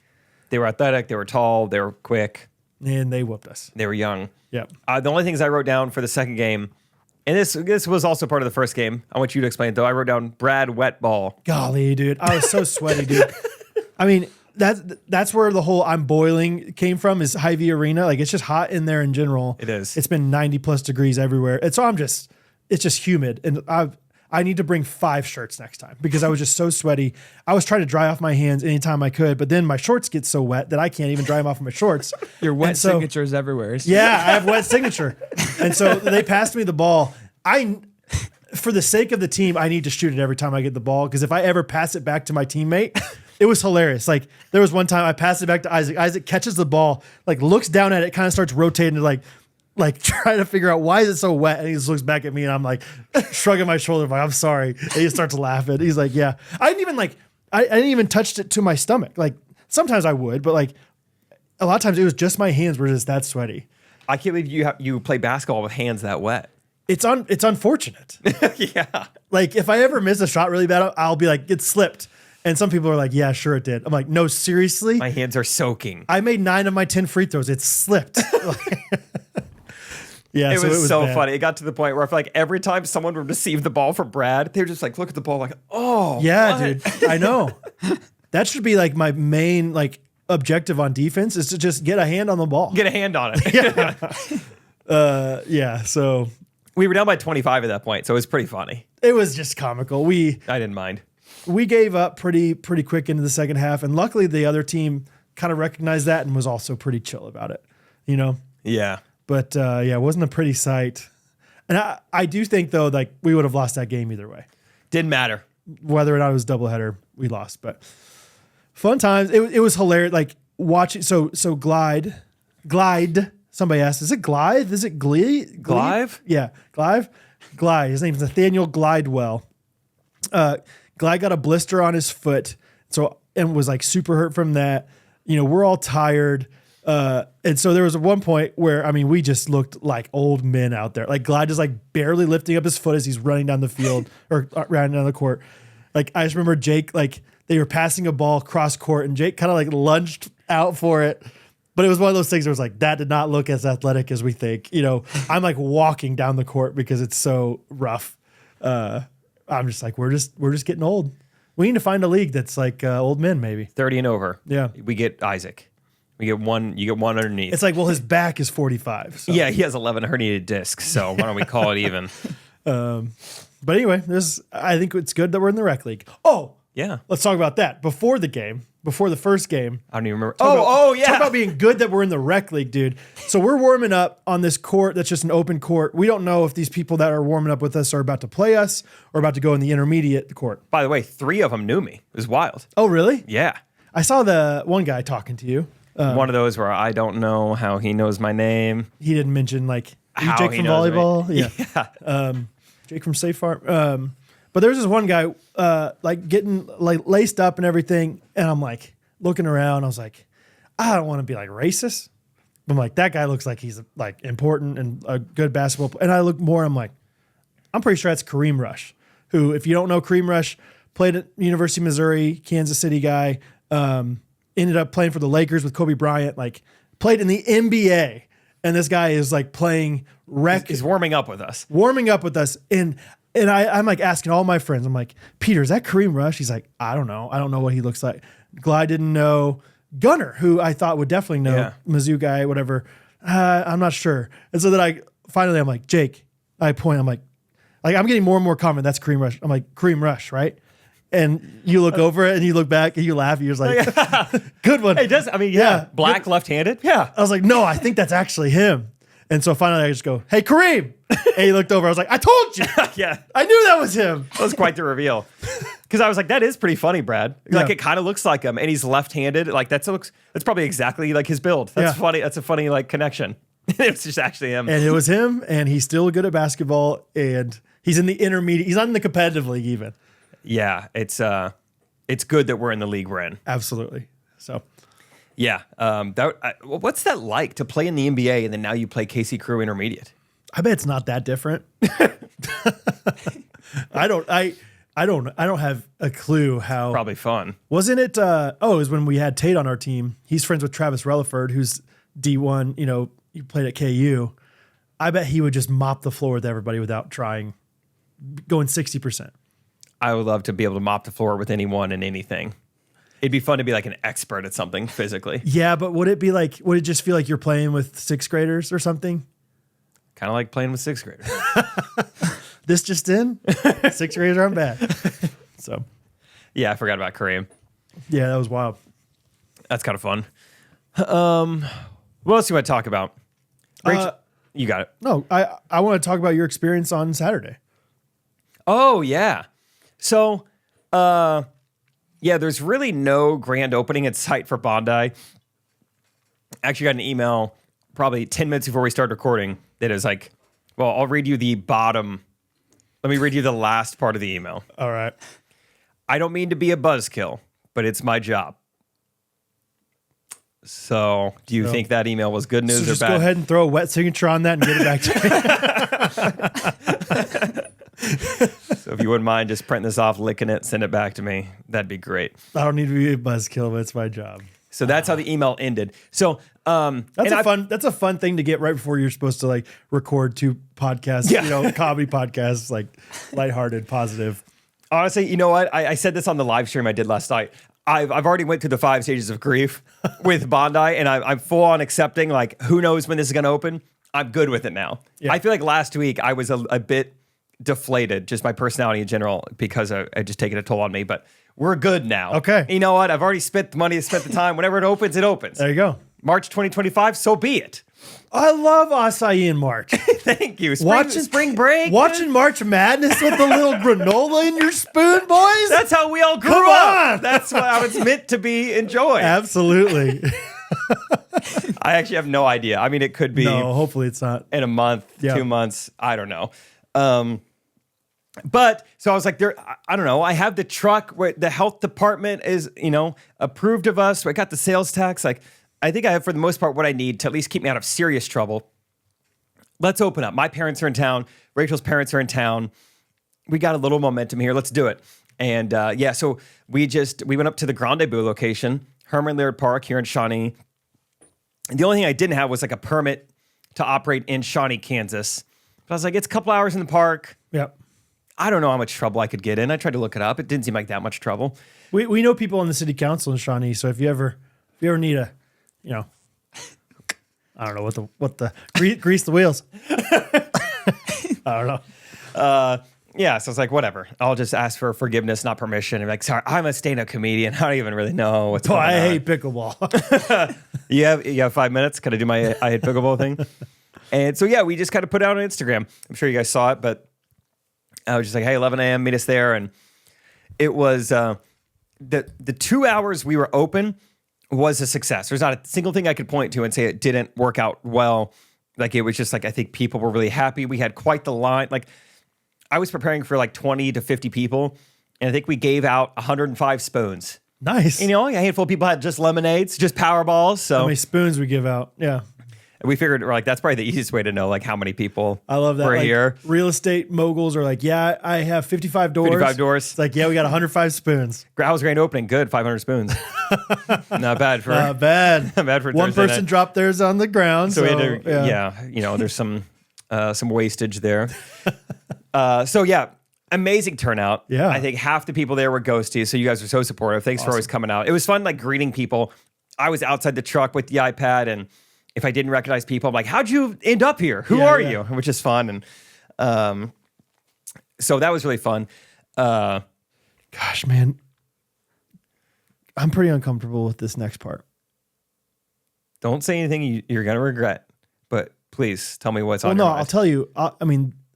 They were athletic. They were tall. They were quick. And they whooped us. They were young. Yep. The only things I wrote down for the second game, and this was also part of the first game. I want you to explain it, though. I wrote down Brad Wetball. Golly, dude. I was so sweaty, dude. I mean, that's where the whole I'm boiling came from, is Hy-Vee Arena. Like, it's just hot in there in general. It is. It's been 90 plus degrees everywhere. And so it's just humid. And I need to bring 5 shirts next time because I was just so sweaty. I was trying to dry off my hands anytime I could, but then my shorts get so wet that I can't even dry them off of my shorts. Your wet signature is everywhere. Yeah, I have wet signature. And so they passed me the ball. For the sake of the team, I need to shoot it every time I get the ball, because if I ever pass it back to my teammate, It was hilarious. Like there was one time I passed it back to Isaac. Isaac catches the ball, like looks down at it, kind of starts rotating to like trying to figure out why is it so wet. And he just looks back at me and I'm like shrugging my shoulder, like, I'm sorry. And he starts laughing. He's like, yeah. I didn't even touch it to my stomach. Like sometimes I would, but like a lot of times it was just my hands were just that sweaty. I can't believe you play basketball with hands that wet. It's unfortunate. Yeah. Like if I ever miss a shot really bad, I'll be like, it slipped. And some people are like, yeah, sure it did. I'm like, no, seriously? My hands are soaking. I made 9 of my 10 free throws. It slipped. Yeah, it was so bad. funny. It got to the point where I feel like every time someone would receive the ball from Brad, they were just like, look at the ball like, oh. Yeah, what? dude. I know. That should be like my main like objective on defense is to just get a hand on the ball. Get a hand on it. Yeah. So we were down by 25 at that point, so it was pretty funny. it was just comical. I didn't mind. We gave up pretty quick into the second half, and luckily the other team kind of recognized that and was also pretty chill about it, you know? Yeah. But yeah, it wasn't a pretty sight. And I do think though, like we would have lost that game either way. Didn't matter. Whether or not it was doubleheader, we lost. But fun times. It was hilarious. Like watching. So glide. Somebody asked, is it Glide? Is it Glee? Glive? Yeah, Glide. His name's Nathaniel Glidewell. Glide got a blister on his foot, and was like super hurt from that. You know, we're all tired. And so there was one point where, I mean, we just looked like old men out there. Like Glide is like barely lifting up his foot as he's running down the field or running down the court. Like I just remember Jake, like they were passing a ball cross court and Jake kind of like lunged out for it. But it was one of those things where it was like, that did not look as athletic as we think. You know, I'm like walking down the court because it's so rough. I'm just like, we're just getting old. We need to find a league that's like old men, maybe 30 and over. Yeah. We get Isaac. You get one underneath. It's like, well, his back is 45. So. Yeah, he has 11 herniated discs, so why don't we call it even? But anyway, I think it's good that we're in the rec league. Oh, Yeah. let's talk about that. Before the first game. I don't even remember. Talk Yeah. about being good that we're in the rec league, dude. So we're warming up on this court that's just an open court. We don't know if these people that are warming up with us are about to play us or about to go in the intermediate court. By the way, 3 of them knew me. It was wild. Oh, really? Yeah. I saw the one guy talking to you. One of those where I don't know how he knows my name. He didn't mention like How Jake he from knows me. volleyball. Yeah. Jake from Safe Farm. But there's this one guy like getting like laced up and everything. And I'm like looking around. I was like, I don't want to be like racist. But I'm like, that guy looks like he's like important and a good basketball player. And I look more, I'm like, I'm pretty sure that's Kareem Rush, who, if you don't know Kareem Rush, played at University of Missouri, Kansas City guy, ended up playing for the Lakers with Kobe Bryant, like played in the NBA. And this guy is like playing rec. He's warming up with us. And I'm like asking all my friends, I'm like, Peter, is that Kareem Rush? He's like, I don't know. I don't know what he looks like. Glide didn't know. Gunner, who I thought would definitely know, Yeah. Mizzou guy, whatever. I'm not sure. And so then I'm like, Jake, I'm like, I'm getting more and more confident that's Kareem Rush. I'm like, Kareem Rush, right? And you look over it and you look back and you laugh. You're just like, good one. It does. I mean, yeah. Black, good. left-handed. Yeah. I was like, no, I think that's actually him. And so finally I just go, hey, Kareem. And he looked over. I was like, I told you. Yeah. I knew that was him. That was quite the reveal. Because I was like, that is pretty funny, Brad. Like Yeah. it kind of looks like him, and he's left-handed. Like that's probably exactly like his build. That's Yeah. funny. That's a funny like connection. It's just actually him. And it was him, and he's still good at basketball, and he's in the intermediate. He's not in the competitive league even. Yeah, it's good that we're in the league we're in. Absolutely. So Yeah. What's that like to play in the NBA and then now you play KC Crew Intermediate? I bet it's not that different. I don't have a clue how. Probably fun. Wasn't it? It was when we had Tate on our team. He's friends with Travis Relaford, who's D1. You know, he played at KU. I bet he would just mop the floor with everybody without trying, going 60%. I would love to be able to mop the floor with anyone and anything. It'd be fun to be like an expert at something physically. Yeah, but would it just feel like you're playing with sixth graders or something? Kind of like playing with sixth graders. This just in, sixth graders aren't bad. So, Yeah, I forgot about Kareem. yeah, that was wild. That's kind of fun. What else do you want to talk about? Rachel, you got it. No, I want to talk about your experience on Saturday. Oh, yeah. So, Yeah, there's really no grand opening in sight for Bondi. Actually got an email probably 10 minutes before we started recording that is like, well, I'll read you the bottom. Let me read you the last part of the email. All right. I don't mean to be a buzzkill, but it's my job. So, do you think that email was good news So or just bad? go ahead and throw a wet signature on that and get it back to me. So, if you wouldn't mind just printing this off, licking it, send it back to me, that'd be great. I don't need to be a buzzkill, but it's my job. So that's how the email ended. So That's a fun thing to get right before you're supposed to like record 2 podcasts, Yeah. comedy podcasts, like lighthearted, positive. Honestly, you know what? I said this on the live stream I did last night. I've already went through the 5 stages of grief with Bondi, and I'm full on accepting, like, who knows when this is going to open? I'm good with it now. Yeah. I feel like last week I was a bit deflated, just my personality in general, because I just taken a toll on me, but we're good now. Okay. You know what? I've already spent the money, spent the time. Whenever it opens, it opens. There you go. March 2025, so be it. I love acai in March. Thank you. Spring break. Watching March Madness with the little granola in your spoon, boys. That's how we all grew Come up. on. That's how it's meant to be enjoyed. Absolutely. I actually have no idea. I mean, it could be No, hopefully it's not. in a month, Yeah. 2 months. I don't know. But so I was like, I don't know. I have the truck where the health department is, approved of us. I got the sales tax. Like, I think I have, for the most part, what I need to at least keep me out of serious trouble. Let's open up. My parents are in town. Rachel's parents are in town. We got a little momentum here. Let's do it. And so we went up to the Grande Boo location, Herman Laird Park here in Shawnee. And the only thing I didn't have was like a permit to operate in Shawnee, Kansas. But I was like, it's a couple hours in the park. Yep. I don't know how much trouble I could get in. I tried to look it up. It didn't seem like that much trouble. We know people on the city council in Shawnee, so if you ever need a, I don't know what the grease the wheels. I don't know. So I was like, whatever. I'll just ask for forgiveness, not permission. I'm like, sorry, I'm a stand-up comedian. I don't even really know what's going on. I hate pickleball. You have 5 minutes? Can I do my I hate pickleball thing? And so, we just kind of put it out on Instagram. I'm sure you guys saw it, but I was just like, hey, 11 a.m., meet us there. And it was the 2 hours we were open was a success. There's not a single thing I could point to and say it didn't work out well. Like, it was just like, I think people were really happy. We had quite the line. Like, I was preparing for like 20 to 50 people, and I think we gave out 105 spoons. Nice. A handful of people had just lemonades, just Powerballs. So How many spoons we give out? Yeah. we figured, we're like, that's probably the easiest way to know, like, how many people I love that. were Like, here. real estate moguls are like, yeah, I have 55 doors. 55 doors. It's like, yeah, we got 105 spoons. How's grand opening? Good, 500 spoons. Not bad for Not bad. not bad for One Thursday person night. dropped theirs on the ground. So we had to, there's some wastage there. Amazing turnout. Yeah. I think half the people there were ghosties, so you guys were so supportive. Thanks for always coming out. It was fun, like, greeting people. I was outside the truck with the iPad, and if I didn't recognize people, I'm like, how'd you end up here? Who are you? Which is fun. And so that was really fun. Gosh, man. I'm pretty uncomfortable with this next part. Don't say anything you're going to regret, but please tell me what's on Well, your no, mind. I'll tell you.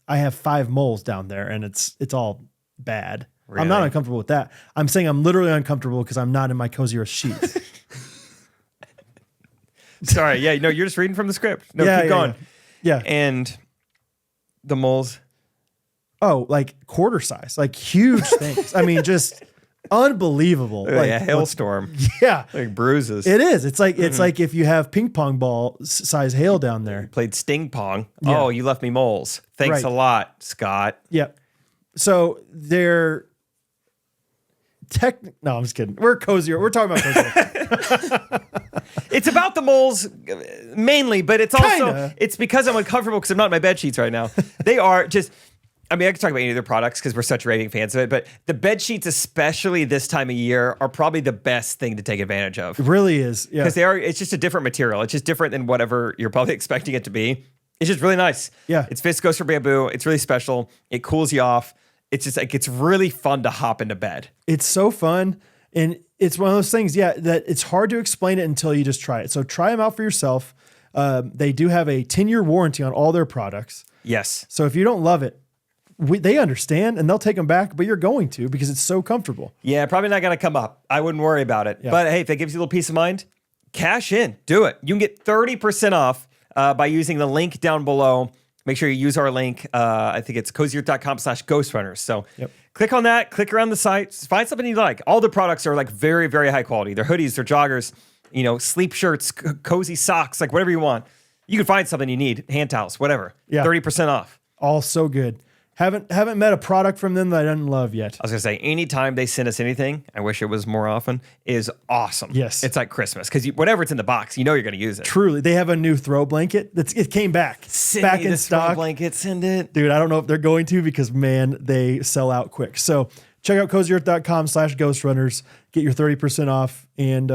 I have 5 moles down there, and it's all bad. I'm not Really? uncomfortable with that. I'm saying I'm literally uncomfortable because I'm not in my cozy earth sheets. Sorry. Yeah, no, you're just reading from the script. No, Yeah, keep going. Yeah. And the moles. Oh, like quarter size, like huge things. I mean, just unbelievable. Like a hailstorm. Yeah, Like bruises. it is. It's like if you have ping pong ball size hail down there. Played sting pong. Yeah. Oh, you left me moles. Thanks Right. a lot, Scott. Yeah. So they're no, I'm just kidding. We're cozier. We're talking about cozier. It's about the moles mainly, but it's also Kinda. it's because I'm uncomfortable because I'm not in my bed sheets right now. They are just. I mean, I could talk about any of their products because we're such raving fans of it, but the bed sheets, especially this time of year, are probably the best thing to take advantage of. It really is. Yeah. Because it's just a different material. It's just different than whatever you're probably expecting it to be. It's just really nice. Yeah. It's viscose for bamboo. It's really special. It cools you off. It's just like, it's really fun to hop into bed. It's so fun. And it's one of those things, that it's hard to explain it until you just try it. So try them out for yourself. They do have a 10-year warranty on all their products. Yes. So if you don't love it, they understand and they'll take them back, but you're going to because it's so comfortable. Yeah, probably not going to come up. I wouldn't worry about it. Yeah. But hey, if it gives you a little peace of mind, cash in. Do it. You can get 30% off by using the link down below. Make sure you use our link. I think it's cozyearth.com/ghostrunners. So click on that. Click around the site. Find something you like. All the products are like very, very high quality. They're hoodies, they're joggers, sleep shirts, cozy socks, like whatever you want. You can find something you need. Hand towels, whatever. Yeah. 30% off. All so good. Haven't met a product from them that I didn't love yet. I was gonna say, anytime they send us anything, I wish it was more often, is awesome. Yes. It's like Christmas because whatever's in the box, you're gonna use it. Truly, they have a new throw blanket. It came back. Send me in this throw stock. blanket. Send it. Dude, I don't know if they're going to because, man, they sell out quick. So check out cozyearth.com/ghostrunners. Get your 30% off and,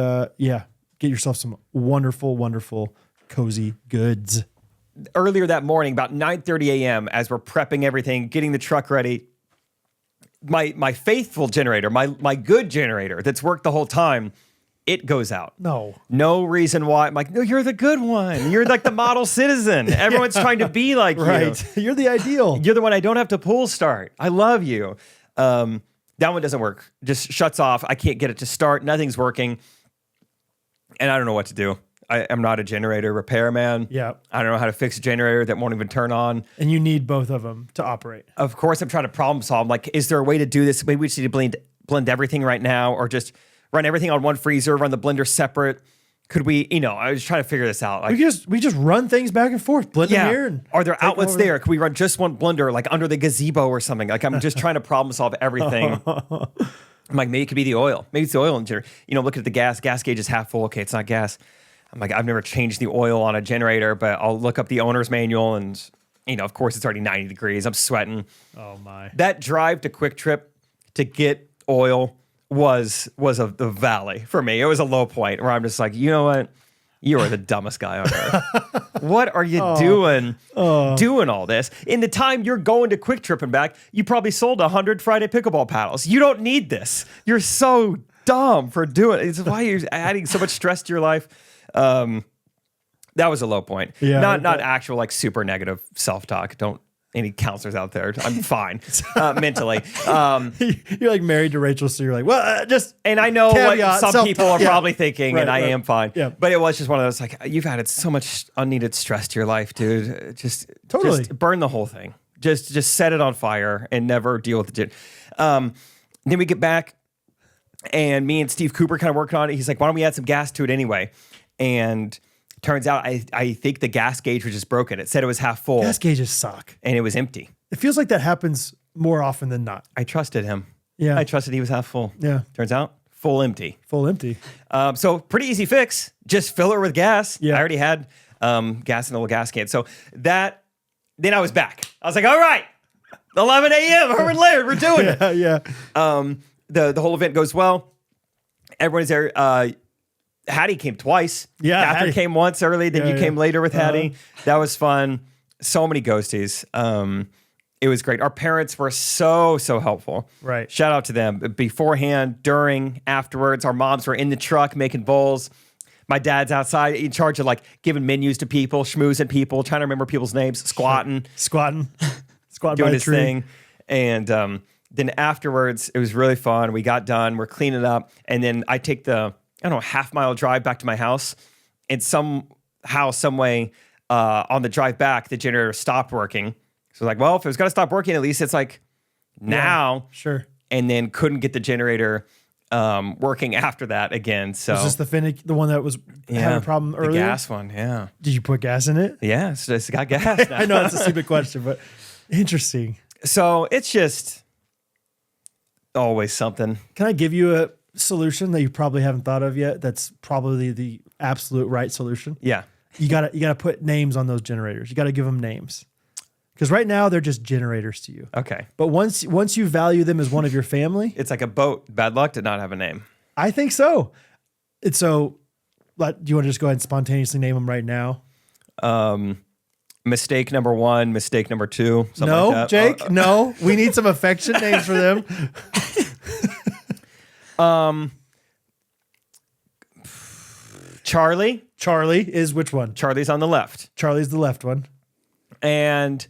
get yourself some wonderful, wonderful, cozy goods. Earlier that morning, about 9:30 a.m., as we're prepping everything, getting the truck ready, my faithful generator, my good generator that's worked the whole time, it goes out. No reason why. I'm like, no, you're the good one. You're like the model citizen. Everyone's trying to be like you. Right. You're the ideal. You're the one I don't have to pull start. I love you. That one doesn't work. Just shuts off. I can't get it to start. Nothing's working. And I don't know what to do. I'm not a generator repairman. Yeah. I don't know how to fix a generator that won't even turn on. And you need both of them to operate. Of course, I'm trying to problem solve. Like, is there a way to do this? Maybe we just need to blend everything right now, or just run everything on one freezer, run the blender separate. Could we, I was trying to figure this out. Like, we just run things back and forth, blend them here. And are there outlets there? Could we run just one blender, like under the gazebo or something? Like, I'm just trying to problem solve everything. I'm like, maybe it could be the oil. Maybe it's the oil in generator. Look at the gas. Gas gauge is half full. Okay, it's not gas. I'm like, I've never changed the oil on a generator, but I'll look up the owner's manual and, of course it's already 90 degrees. I'm sweating. Oh my. That drive to Quick Trip to get oil was the valley for me. It was a low point where I'm just like, you know what? You are the dumbest guy on earth. What are you doing all this? In the time you're going to Quick Trip and back, you probably sold 100 Friday pickleball paddles. You don't need this. You're so dumb for doing it. It's why you're adding so much stress to your life. That was a low point. Yeah, not actual like super negative self-talk. Don't any counselors out there. I'm fine mentally. You're like married to Rachel, so you're like, well, and I know caveat, what some people are probably thinking, right, and I right. am fine. Yeah. But it was just one of those like, you've added so much unneeded stress to your life, dude. Just burn the whole thing. Just set it on fire and never deal with it. Then we get back, and me and Steve Cooper kind of working on it. He's like, why don't we add some gas to it anyway? And turns out I think the gas gauge was just broken. It said it was half full. Gas gauges suck. And it was empty. It feels like that happens more often than not. I trusted him. Yeah. I trusted he was half full. Yeah. Turns out, full empty. Full empty. So pretty easy fix. Just fill it with gas. Yeah. I already had gas in the little gas can. So then I was back. I was like, all right, 11 a.m. Herman Laird, we're doing it. Yeah. The whole event goes well. Everyone's there. Hattie came twice. Yeah, Catherine Hattie came once early, then you came later with Hattie. That was fun. So many ghosties. It was great. Our parents were so helpful. Right. Shout out to them. Beforehand, during, afterwards, our moms were in the truck making bowls. My dad's outside in charge of like giving menus to people, schmoozing people, trying to remember people's names, squatting. Squatting Doing by a his tree. thing. And then afterwards, it was really fun. We got done. We're cleaning up. And then I take the, half-mile drive back to my house. And somehow, some way, on the drive back, the generator stopped working. So like, well, if it was going to stop working, at least it's like now. Yeah, sure. And then couldn't get the generator working after that again. So is this the one that was having a problem earlier? The gas one, yeah. Did you put gas in it? Yeah, it's got gas now. I know it's a stupid question, but interesting. So it's just always something. Can I give you a solution that you probably haven't thought of yet? That's probably the absolute right solution. Yeah. You gotta put names on those generators. You gotta give them names. Because right now they're just generators to you. Okay. But once you value them as one of your family, It's like a boat. Bad luck did not have a name. I think so. It's so. Do you want to just go ahead and spontaneously name them right now? Mistake number 1, mistake number 2. Something No, like that. Jake. No, we need some affection names for them. Charlie. Charlie is which one? Charlie's on the left. Charlie's the left one. And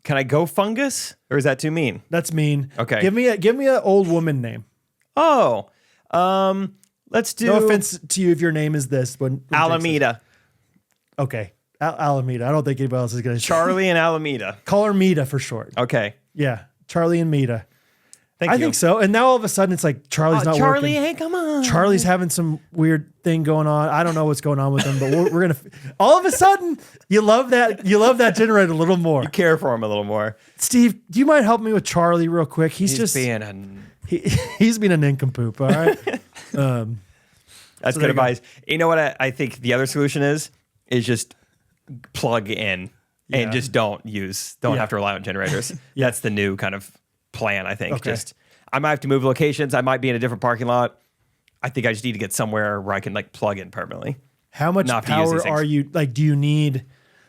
Can I go fungus, or is that too mean? That's mean. Okay. Give me an old woman name. Oh, let's do. No offense to you if your name is this. When Alameda. Okay. Alameda. I don't think anybody else is going to. Charlie and Alameda. Call her Mita for short. Okay. Yeah. Charlie and Mita. Thank you. I think so. And now all of a sudden it's like Charlie's not Charlie, working. hey, come on. Charlie's having some weird thing going on. I don't know what's going on with him, but we're going to. All of a sudden, you love that generator a little more. You care for him a little more. Steve, do you mind helping me with Charlie real quick? He's just being he's being a nincompoop. All right. That's good advice. You know what I think the other solution is just plug in and just don't have to rely on generators. That's the new kind of plan, I think. Okay. I might have to move locations. I might be in a different parking lot. I think I just need to get somewhere where I can like plug in permanently. How much Not to use these power are things. you like? Do you need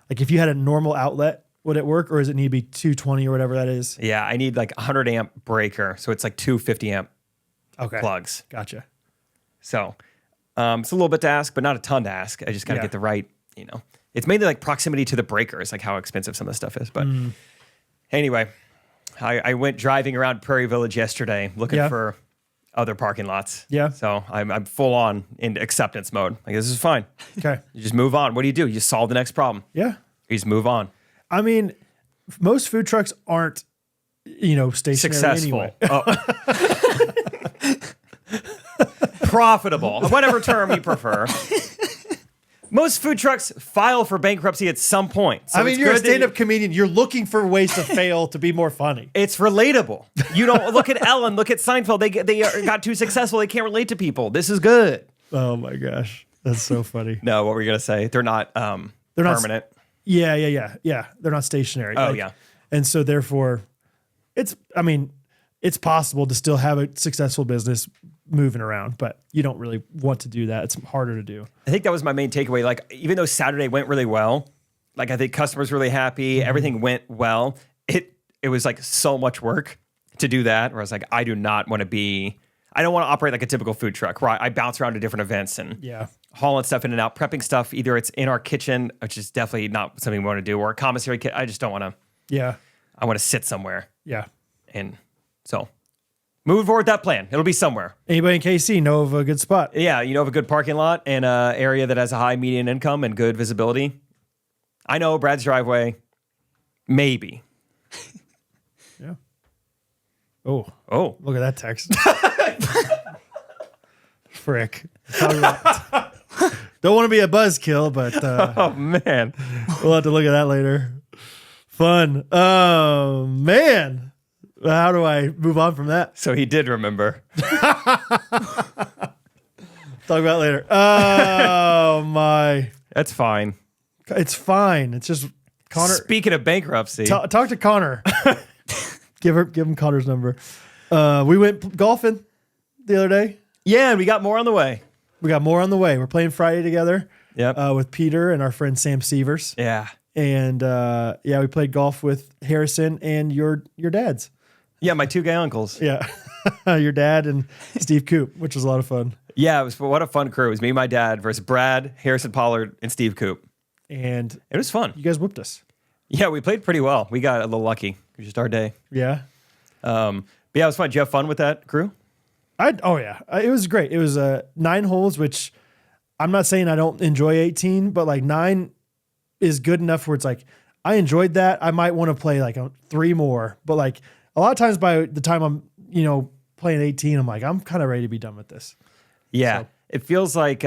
like if you had a normal outlet, would it work, or does it need to be 220 or whatever that is? Yeah, I need like a 100 amp breaker, so it's like 250 amp Okay. plugs. Gotcha. So it's a little bit to ask, but not a ton to ask. I just got to get the right, It's mainly like proximity to the breakers, like how expensive some of the stuff is. But anyway, I went driving around Prairie Village yesterday looking for other parking lots. Yeah. So I'm full on in acceptance mode. Like, this is fine. Okay. You just move on. What do? You just solve the next problem. Yeah. You just move on. I mean, most food trucks aren't, stationary Successful. anyway. Oh. Profitable. Whatever term you prefer. Most food trucks file for bankruptcy at some point. So I mean, it's you're a good that stand-up comedian. You're looking for ways to fail to be more funny. It's relatable. You don't look at Ellen, look at Seinfeld. They got too successful. They can't relate to people. This is good. Oh my gosh, that's so funny. No, what were you gonna say? They're not permanent. Yeah. They're not stationary. Oh, yeah. And so therefore, it's possible to still have a successful business moving around, but you don't really want to do that. It's harder to do. I think that was my main takeaway. Like, even though Saturday went really well, like I think customers were really happy, everything went well. It was like so much work to do that. Where I was like, I don't want to operate like a typical food truck, right? I bounce around to different events and hauling stuff in and out, prepping stuff. Either it's in our kitchen, which is definitely not something we want to do, or a commissary kit. I just don't want to. Yeah. I want to sit somewhere. Yeah. And so moving forward that plan. It'll be somewhere. Anybody in KC know of a good spot? Yeah, of a good parking lot and an area that has a high median income and good visibility. I know Brad's driveway. Maybe. Yeah. Oh, look at that text. Frick. Don't want to be a buzzkill, but Oh, man. we'll have to look at that later. Fun. Oh, man. How do I move on from that? So he did remember. Talk about it later. Oh, my. That's fine. It's fine. It's just Connor. Speaking of bankruptcy. Talk to Connor. Give him Connor's number. We went golfing the other day. Yeah, and we got more on the way. We got more on the way. We're playing Friday together. Yep. With Peter and our friend Sam Sievers. Yeah. And we played golf with Harrison and your dads. Yeah, my two gay uncles. Yeah. Your dad and Steve Coop, which was a lot of fun. Yeah, what a fun crew. It was me and my dad versus Brad, Harrison Pollard, and Steve Coop. And it was fun. You guys whooped us. Yeah, we played pretty well. We got a little lucky. It was just our day. Yeah. But yeah, it was fun. Did you have fun with that crew? It was great. It was 9 holes, which I'm not saying I don't enjoy 18, but like 9 is good enough where it's like, I enjoyed that. I might want to play like 3 more, but like a lot of times by the time I'm, playing 18, I'm like, I'm kind of ready to be done with this. Yeah. So. It feels like,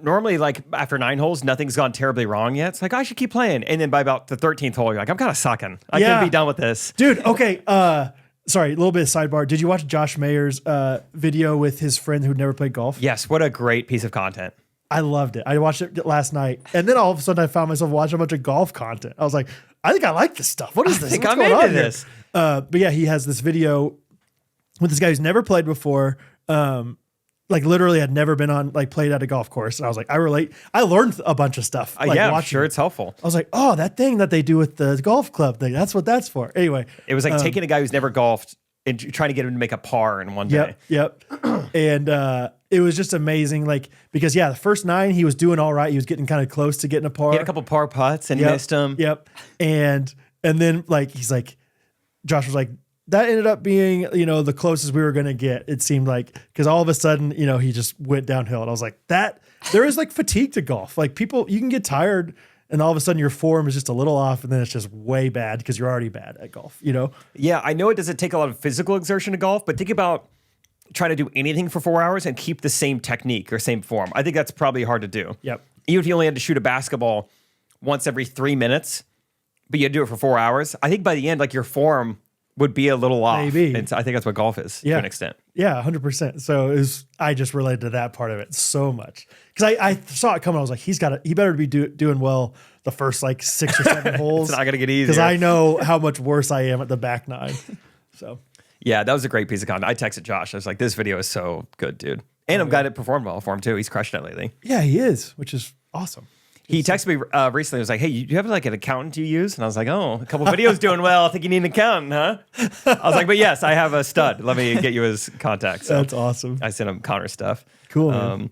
normally like after 9 holes, nothing's gone terribly wrong yet. It's like, I should keep playing. And then by about the 13th hole, you're like, I'm kind of sucking. I can be done with this. Dude. Okay. Sorry, a little bit of sidebar. Did you watch Josh Mayer's video with his friend who'd never played golf? Yes. What a great piece of content. I loved it. I watched it last night. And then all of a sudden I found myself watching a bunch of golf content. I was like, I think I like this stuff. What is this? I think What's I'm going into on here? this. But yeah, he has this video with this guy who's never played before. Like literally had never been on, like played at a golf course. And I was like, I relate. I learned a bunch of stuff. Like, yeah, I'm watching sure it. it's helpful. I was like, oh, that thing that they do with the golf club thing. That's what that's for. Anyway. It was like taking a guy who's never golfed and trying to get him to make a par in one day. Yep. And it was just amazing. Like, because the first 9, he was doing all right. He was getting kind of close to getting a par. He had a couple par putts and missed them. Yep. And And then like, he's like, Josh was like, that ended up being, the closest we were going to get. It seemed like, because all of a sudden, he just went downhill. And I was like, there is like fatigue to golf. Like people, you can get tired and all of a sudden your form is just a little off and then it's just way bad because you're already bad at golf, Yeah, I know it doesn't take a lot of physical exertion to golf, but think about trying to do anything for 4 hours and keep the same technique or same form. I think that's probably hard to do. Yep. Even if you only had to shoot a basketball once every 3 minutes, but you had to do it for 4 hours, I think by the end, like your form would be a little off. Maybe. And I think that's what golf is to an extent. Yeah, 100%. So I just related to that part of it so much because I saw it coming. I was like, he better be doing well the first like 6 or 7 holes. It's not going to get easier. Because I know how much worse I am at the back 9. So yeah, that was a great piece of content. I texted Josh. I was like, this video is so good, dude. And I'm glad it performed well for him too. He's crushing it lately. Yeah, he is, which is awesome. He texted me recently. He was like, hey, you have like an accountant you use? And I was like, oh, a couple videos doing well. I think you need an accountant, huh? I was like, but yes, I have a stud. Let me get you his contact. So that's awesome. I sent him Connor stuff. Cool. Man.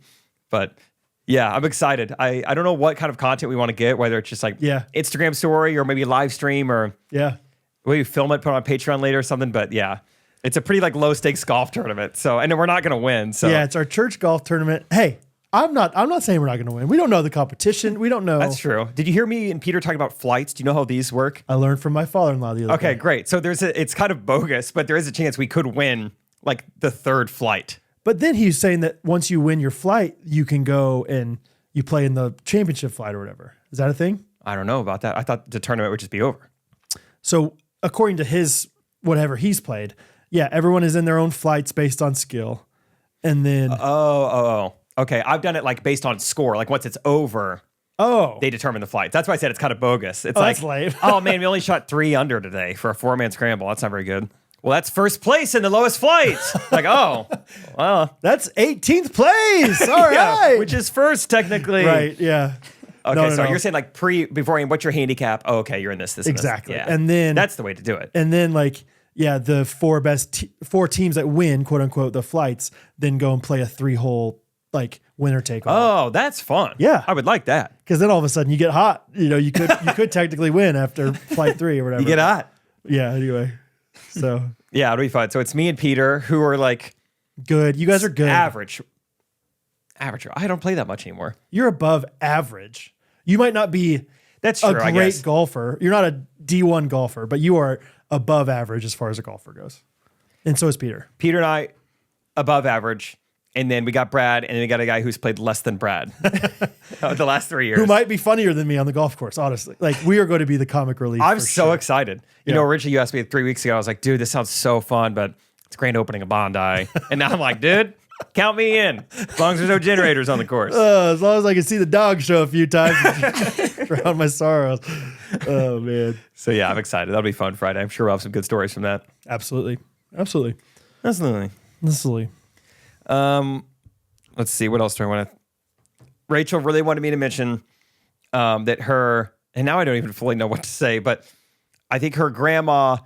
But yeah, I'm excited. I don't know what kind of content we want to get, whether it's just like Instagram story or maybe live stream or maybe film it, put it on Patreon later or something. But yeah, it's a pretty like low stakes golf tournament. So, and we're not going to win. So yeah, it's our church golf tournament. Hey, I'm not saying we're not going to win. We don't know the competition. We don't know. That's true. Did you hear me and Peter talk about flights? Do you know how these work? I learned from my father-in-law the other day. Okay, great. So it's kind of bogus, but there is a chance we could win like the third flight. But then he's saying that once you win your flight, you can go and you play in the championship flight or whatever. Is that a thing? I don't know about that. I thought the tournament would just be over. So according to his, whatever he's played, everyone is in their own flights based on skill. And then... Oh. Okay, I've done it like based on score. Like once it's over, they determine the flight. That's why I said it's kind of bogus. It's like, that's lame. Oh man, we only shot 3 under today for a 4-man scramble. That's not very good. Well, that's first place in the lowest flight. Like, oh, well, that's 18th place. All right, which is first technically. Right. Yeah. Okay, so you're saying like beforehand, what's your handicap? Oh, okay, you're in this exactly. And, and then that's the way to do it. And then like. Yeah, the 4 teams that win, quote unquote, the flights, then go and play a 3-hole like winner take all. Oh, that's fun. Yeah, I would like that because then all of a sudden you get hot. You could technically win after flight 3 or whatever. You get hot. Yeah. Anyway, so yeah, it'll be fun. So it's me and Peter who are like good. You guys are good. Average. I don't play that much anymore. You're above average. You might not be. That's true, a great golfer. You're not a D1 golfer, but you are above average as far as a golfer goes. And so is Peter. Peter and I, above average. And then we got Brad, and then we got a guy who's played less than Brad the last 3 years. Who might be funnier than me on the golf course, honestly. Like, we are going to be the comic relief. I'm so excited. You know, originally you asked me 3 weeks ago, I was like, dude, this sounds so fun, but it's grand opening of Bondi. And now I'm like, dude, count me in. As long as there's no generators on the course. As long as I can see the dog show a few times and drown my sorrows. Oh, man. So, yeah, I'm excited. That'll be fun Friday. I'm sure we'll have some good stories from that. Absolutely. Let's see. What else do I want to... Rachel really wanted me to mention that her... And now I don't even fully know what to say, but I think her grandma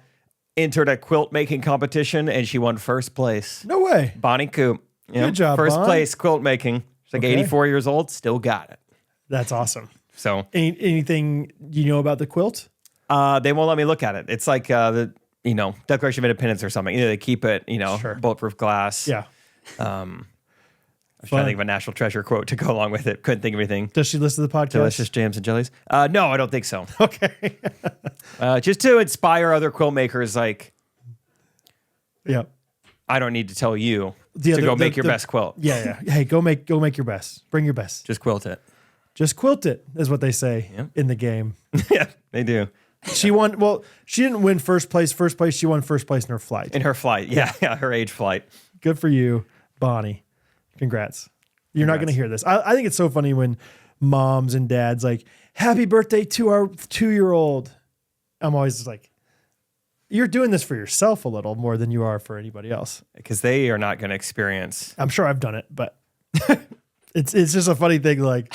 entered a quilt making competition and she won first place. No way. Bonnie Coop. Good job, First Bon. place quilt making. She's like 84 years old, still got it. That's awesome. So anything you know about the quilt? They won't let me look at it. It's like the Declaration of Independence or something. They keep it, bulletproof glass. Yeah. I was trying to think of a national treasure quote to go along with it. Couldn't think of anything. Does she listen to the podcast? Delicious jams and jellies. No, I don't think so. Okay. Just to inspire other quilt makers, like, yeah. I don't need to tell you to go make your best quilt. Yeah. Hey, go make your best. Bring your best. Just quilt it. Just quilt it is what they say in the game. Yeah, they do. She won. Well, she didn't win first place. First place, she won first place in her flight. Yeah, her age flight. Good for you, Bonnie. Congrats. You're not going to hear this. I think it's so funny when moms and dads like, happy birthday to our 2-year-old. I'm always just like, you're doing this for yourself a little more than you are for anybody else. Because they are not going to experience. I'm sure I've done it, but it's just a funny thing. Like,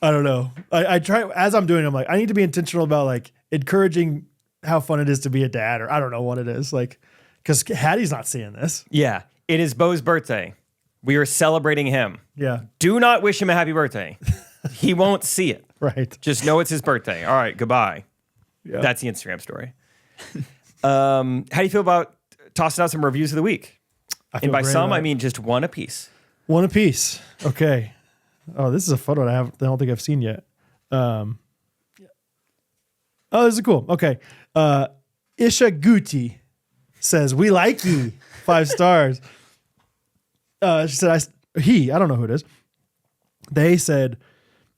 I don't know. I try, as I'm doing it, I'm like, I need to be intentional about like encouraging how fun it is to be a dad, or I don't know what it is. Like, because Hattie's not seeing this. Yeah. It is Bo's birthday. We are celebrating him. Yeah. Do not wish him a happy birthday. He won't see it. Right. Just know it's his birthday. All right. Goodbye. Yeah. That's the Instagram story. How do you feel about tossing out some reviews of the week? I And feel by great some, about I it. mean just one apiece. One apiece. Okay. Oh, this is a photo I don't think I've seen yet. Oh, this is cool. Okay. Isha Guti says, "We like ye." 5 stars. She said, I don't know who it is. They said,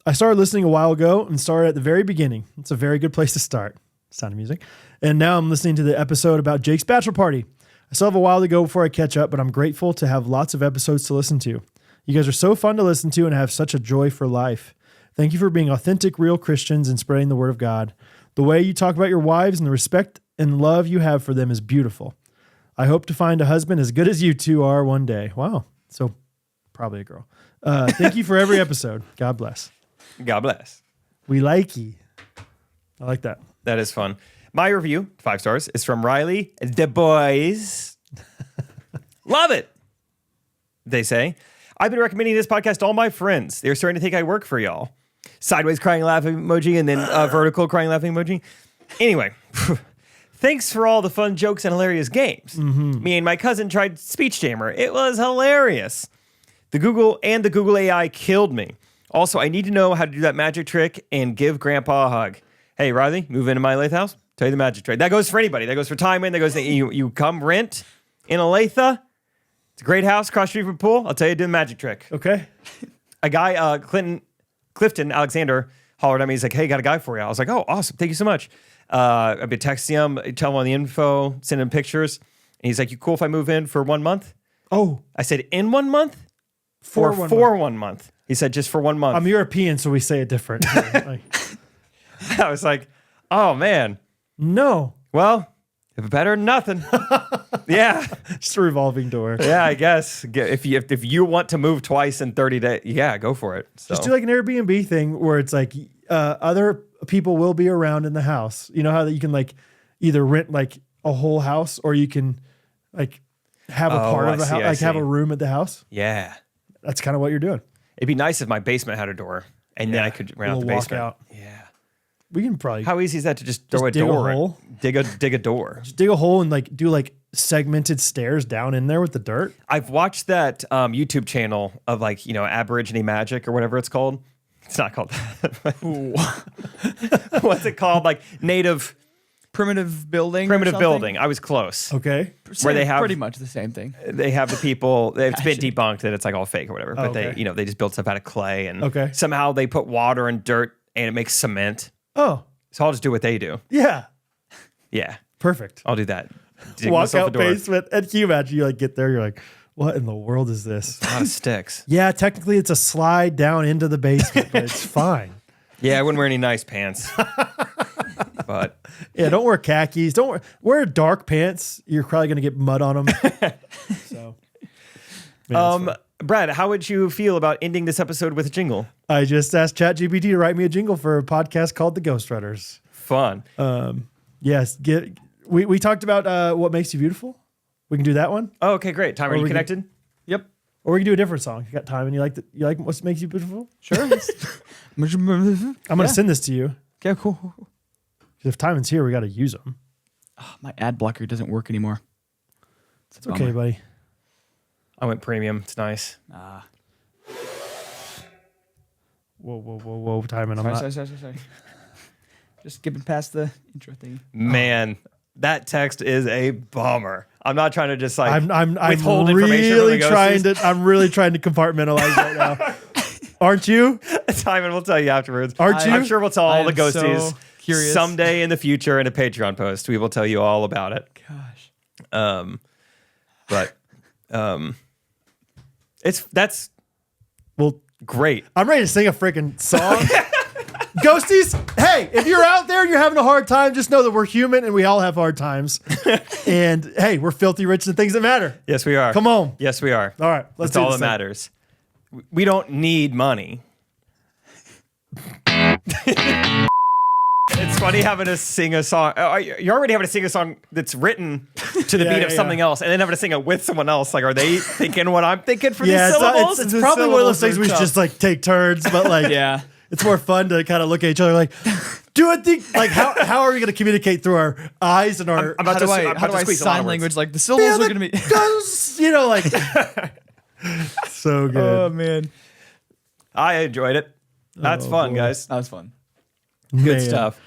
"I started listening a while ago and started at the very beginning. It's a very good place to start." Sound of music. "And now I'm listening to the episode about Jake's bachelor party. I still have a while to go before I catch up, but I'm grateful to have lots of episodes to listen to. You guys are so fun to listen to and have such a joy for life. Thank you for being authentic, real Christians and spreading the word of God. The way you talk about your wives and the respect and love you have for them is beautiful. I hope to find a husband as good as you two are one day." Wow. So probably a girl. "Thank you for every episode. God bless." God bless. We like ye. I like that. That is fun. My review, 5 stars, is from Riley. The boys love it. They say, "I've been recommending this podcast to all my friends. They're starting to think I work for y'all." Sideways crying laughing emoji and then vertical crying laughing emoji. Anyway, thanks for all the fun jokes and hilarious games. Me and my cousin tried Speech Jammer. It was hilarious. The Google AI killed me. Also, I need to know how to do that magic trick and give Grandpa a hug. Hey, Riley, move into my lathe house. Tell you the magic trick. That goes for anybody. That goes for Timon. That goes to you come rent in Olathe. It's a great house, cross street from pool. I'll tell you, do the magic trick. Okay. A guy, Clifton Alexander, hollered at me. He's like, "Hey, got a guy for you." I was like, "Oh, awesome. Thank you so much." I've been texting him, tell him all the info, send him pictures. And he's like, "You cool if I move in for 1 month?" Oh, I said, "In 1 month?" for Or 1 for month. 1 month. He said, "Just for 1 month." I'm European, so we say it different. Like, I was like, "Oh, man. no, Well, better than nothing." Yeah. just a revolving door. Yeah, I guess. If you want to move twice in 30 days, yeah, go for it. So. Just do like an Airbnb thing where it's like other people will be around in the house. You know how that you can like either rent like a whole house or you can like have a part of a house, like have a room at the house. Yeah. That's kind of what you're doing. It'd be nice if my basement had a door and then I could rent out the basement. Walk out. Yeah. We can probably How easy is that to just throw a dig a door? hole? Dig a door. just dig a hole and like do like segmented stairs down in there with the dirt. I've watched that YouTube channel of like, Aborigine magic or whatever it's called. It's not called that. What's it called? Like native Primitive building. primitive or something? building. I was close. Okay. Where they have pretty much the same thing. They have the people. It's been debunked that it's like all fake or whatever. But okay. they just built stuff out of clay and Okay. somehow they put water and dirt and it makes cement. Oh, So I'll just do what they do. yeah. Yeah, Perfect. I'll do that. Dig Walk myself a out door. basement. And can you imagine you like get there, you're like, what in the world is this? A lot of sticks. Yeah, technically it's a slide down into the basement, but it's fine. Yeah, I wouldn't wear any nice pants. But Yeah, don't wear khakis. Don't wear dark pants. You're probably gonna get mud on them. So, yeah, it's fine. Brad, how would you feel about ending this episode with a jingle? I just asked ChatGPT to write me a jingle for a podcast called The Ghostrunners. Fun. Yes, we talked about what makes you beautiful. We can do that one, Oh, okay, great. Time, are you we can- connected? Yep. or we can do a different song. You got time, and you like what makes you beautiful? Sure. I'm gonna send this to you. Okay, cool. If Timon's here, we got to use them. Oh, my ad blocker doesn't work anymore. It's okay, buddy. I went premium. It's nice. Whoa, Timon. I'm not. Sorry. Just skipping past the intro thing. Man, that text is a bummer. I'm not trying to just like I'm withhold information from really the trying ghosties. to. I'm really trying to compartmentalize right now. Aren't you? Timon will tell you afterwards. Aren't you? I'm sure we'll tell all the I am so ghosties curious. someday in the future in a Patreon post. We will tell you all about it. Gosh. But that's Well, great. I'm ready to sing a freaking song. Ghosties, hey, if you're out there and you're having a hard time, just know that we're human and we all have hard times. And hey, we're filthy rich in things that matter. Yes, we are. Come on. Yes, we are. All right, let's That's do all this that thing. matters. We don't need money. It's funny having to sing a song. You're already having to sing a song that's written to the beat of something else, and then having to sing it with someone else. Like, are they thinking what I'm thinking for these syllables? It's probably one of those things we should just like take turns, but like, Yeah. it's more fun to kind of look at each other like, do it. Like, how are we going to communicate through our eyes and our? How do I squeeze a lot of sign words. language? Like the syllables are gonna be. You know, like so good. Oh man, I enjoyed it. That's fun, boy. guys. that was fun. Good Man. stuff.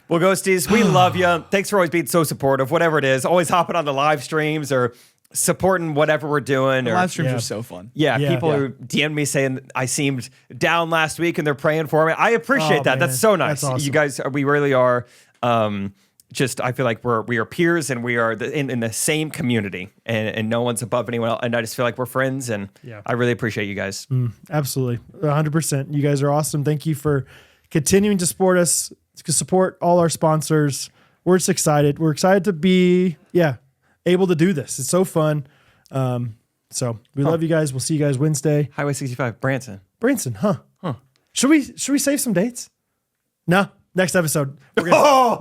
Well, Ghosties, we love you. Thanks for always being so supportive, whatever it is. Always hopping on the live streams or supporting whatever we're doing. The Or live streams Yeah. are so fun. yeah, Yeah. people Yeah. who DM me saying I seemed down last week and they're praying for me. I appreciate Oh, that. man. That's so nice. That's awesome. You guys, we really are. Just I feel like we are peers and we are in the same community and no one's above anyone else. And I just feel like we're friends and Yeah. I really appreciate you guys. Absolutely, 100%. You guys are awesome. Thank you for continuing to support us, to support all our sponsors. We're just excited. We're excited to be, able to do this. It's so fun. So we love you guys. We'll see you guys Wednesday. Highway 65, Branson. Branson, huh? Should we save some dates? No. Next episode.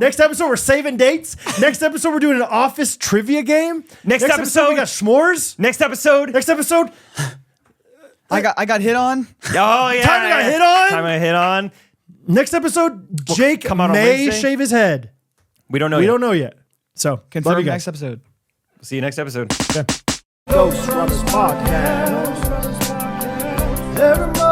Next episode, we're saving dates. Next episode, we're doing an office trivia game. Next episode, we got s'mores. Next episode. Next episode, I got hit on. Oh yeah. Time I got hit on. Time I hit on. Next episode, Jake come out on may Wednesday? shave his head. We don't know We yet. don't know yet. So, love Confirm you guys. next episode. See you next episode. Ghostrunners Podcast. Everybody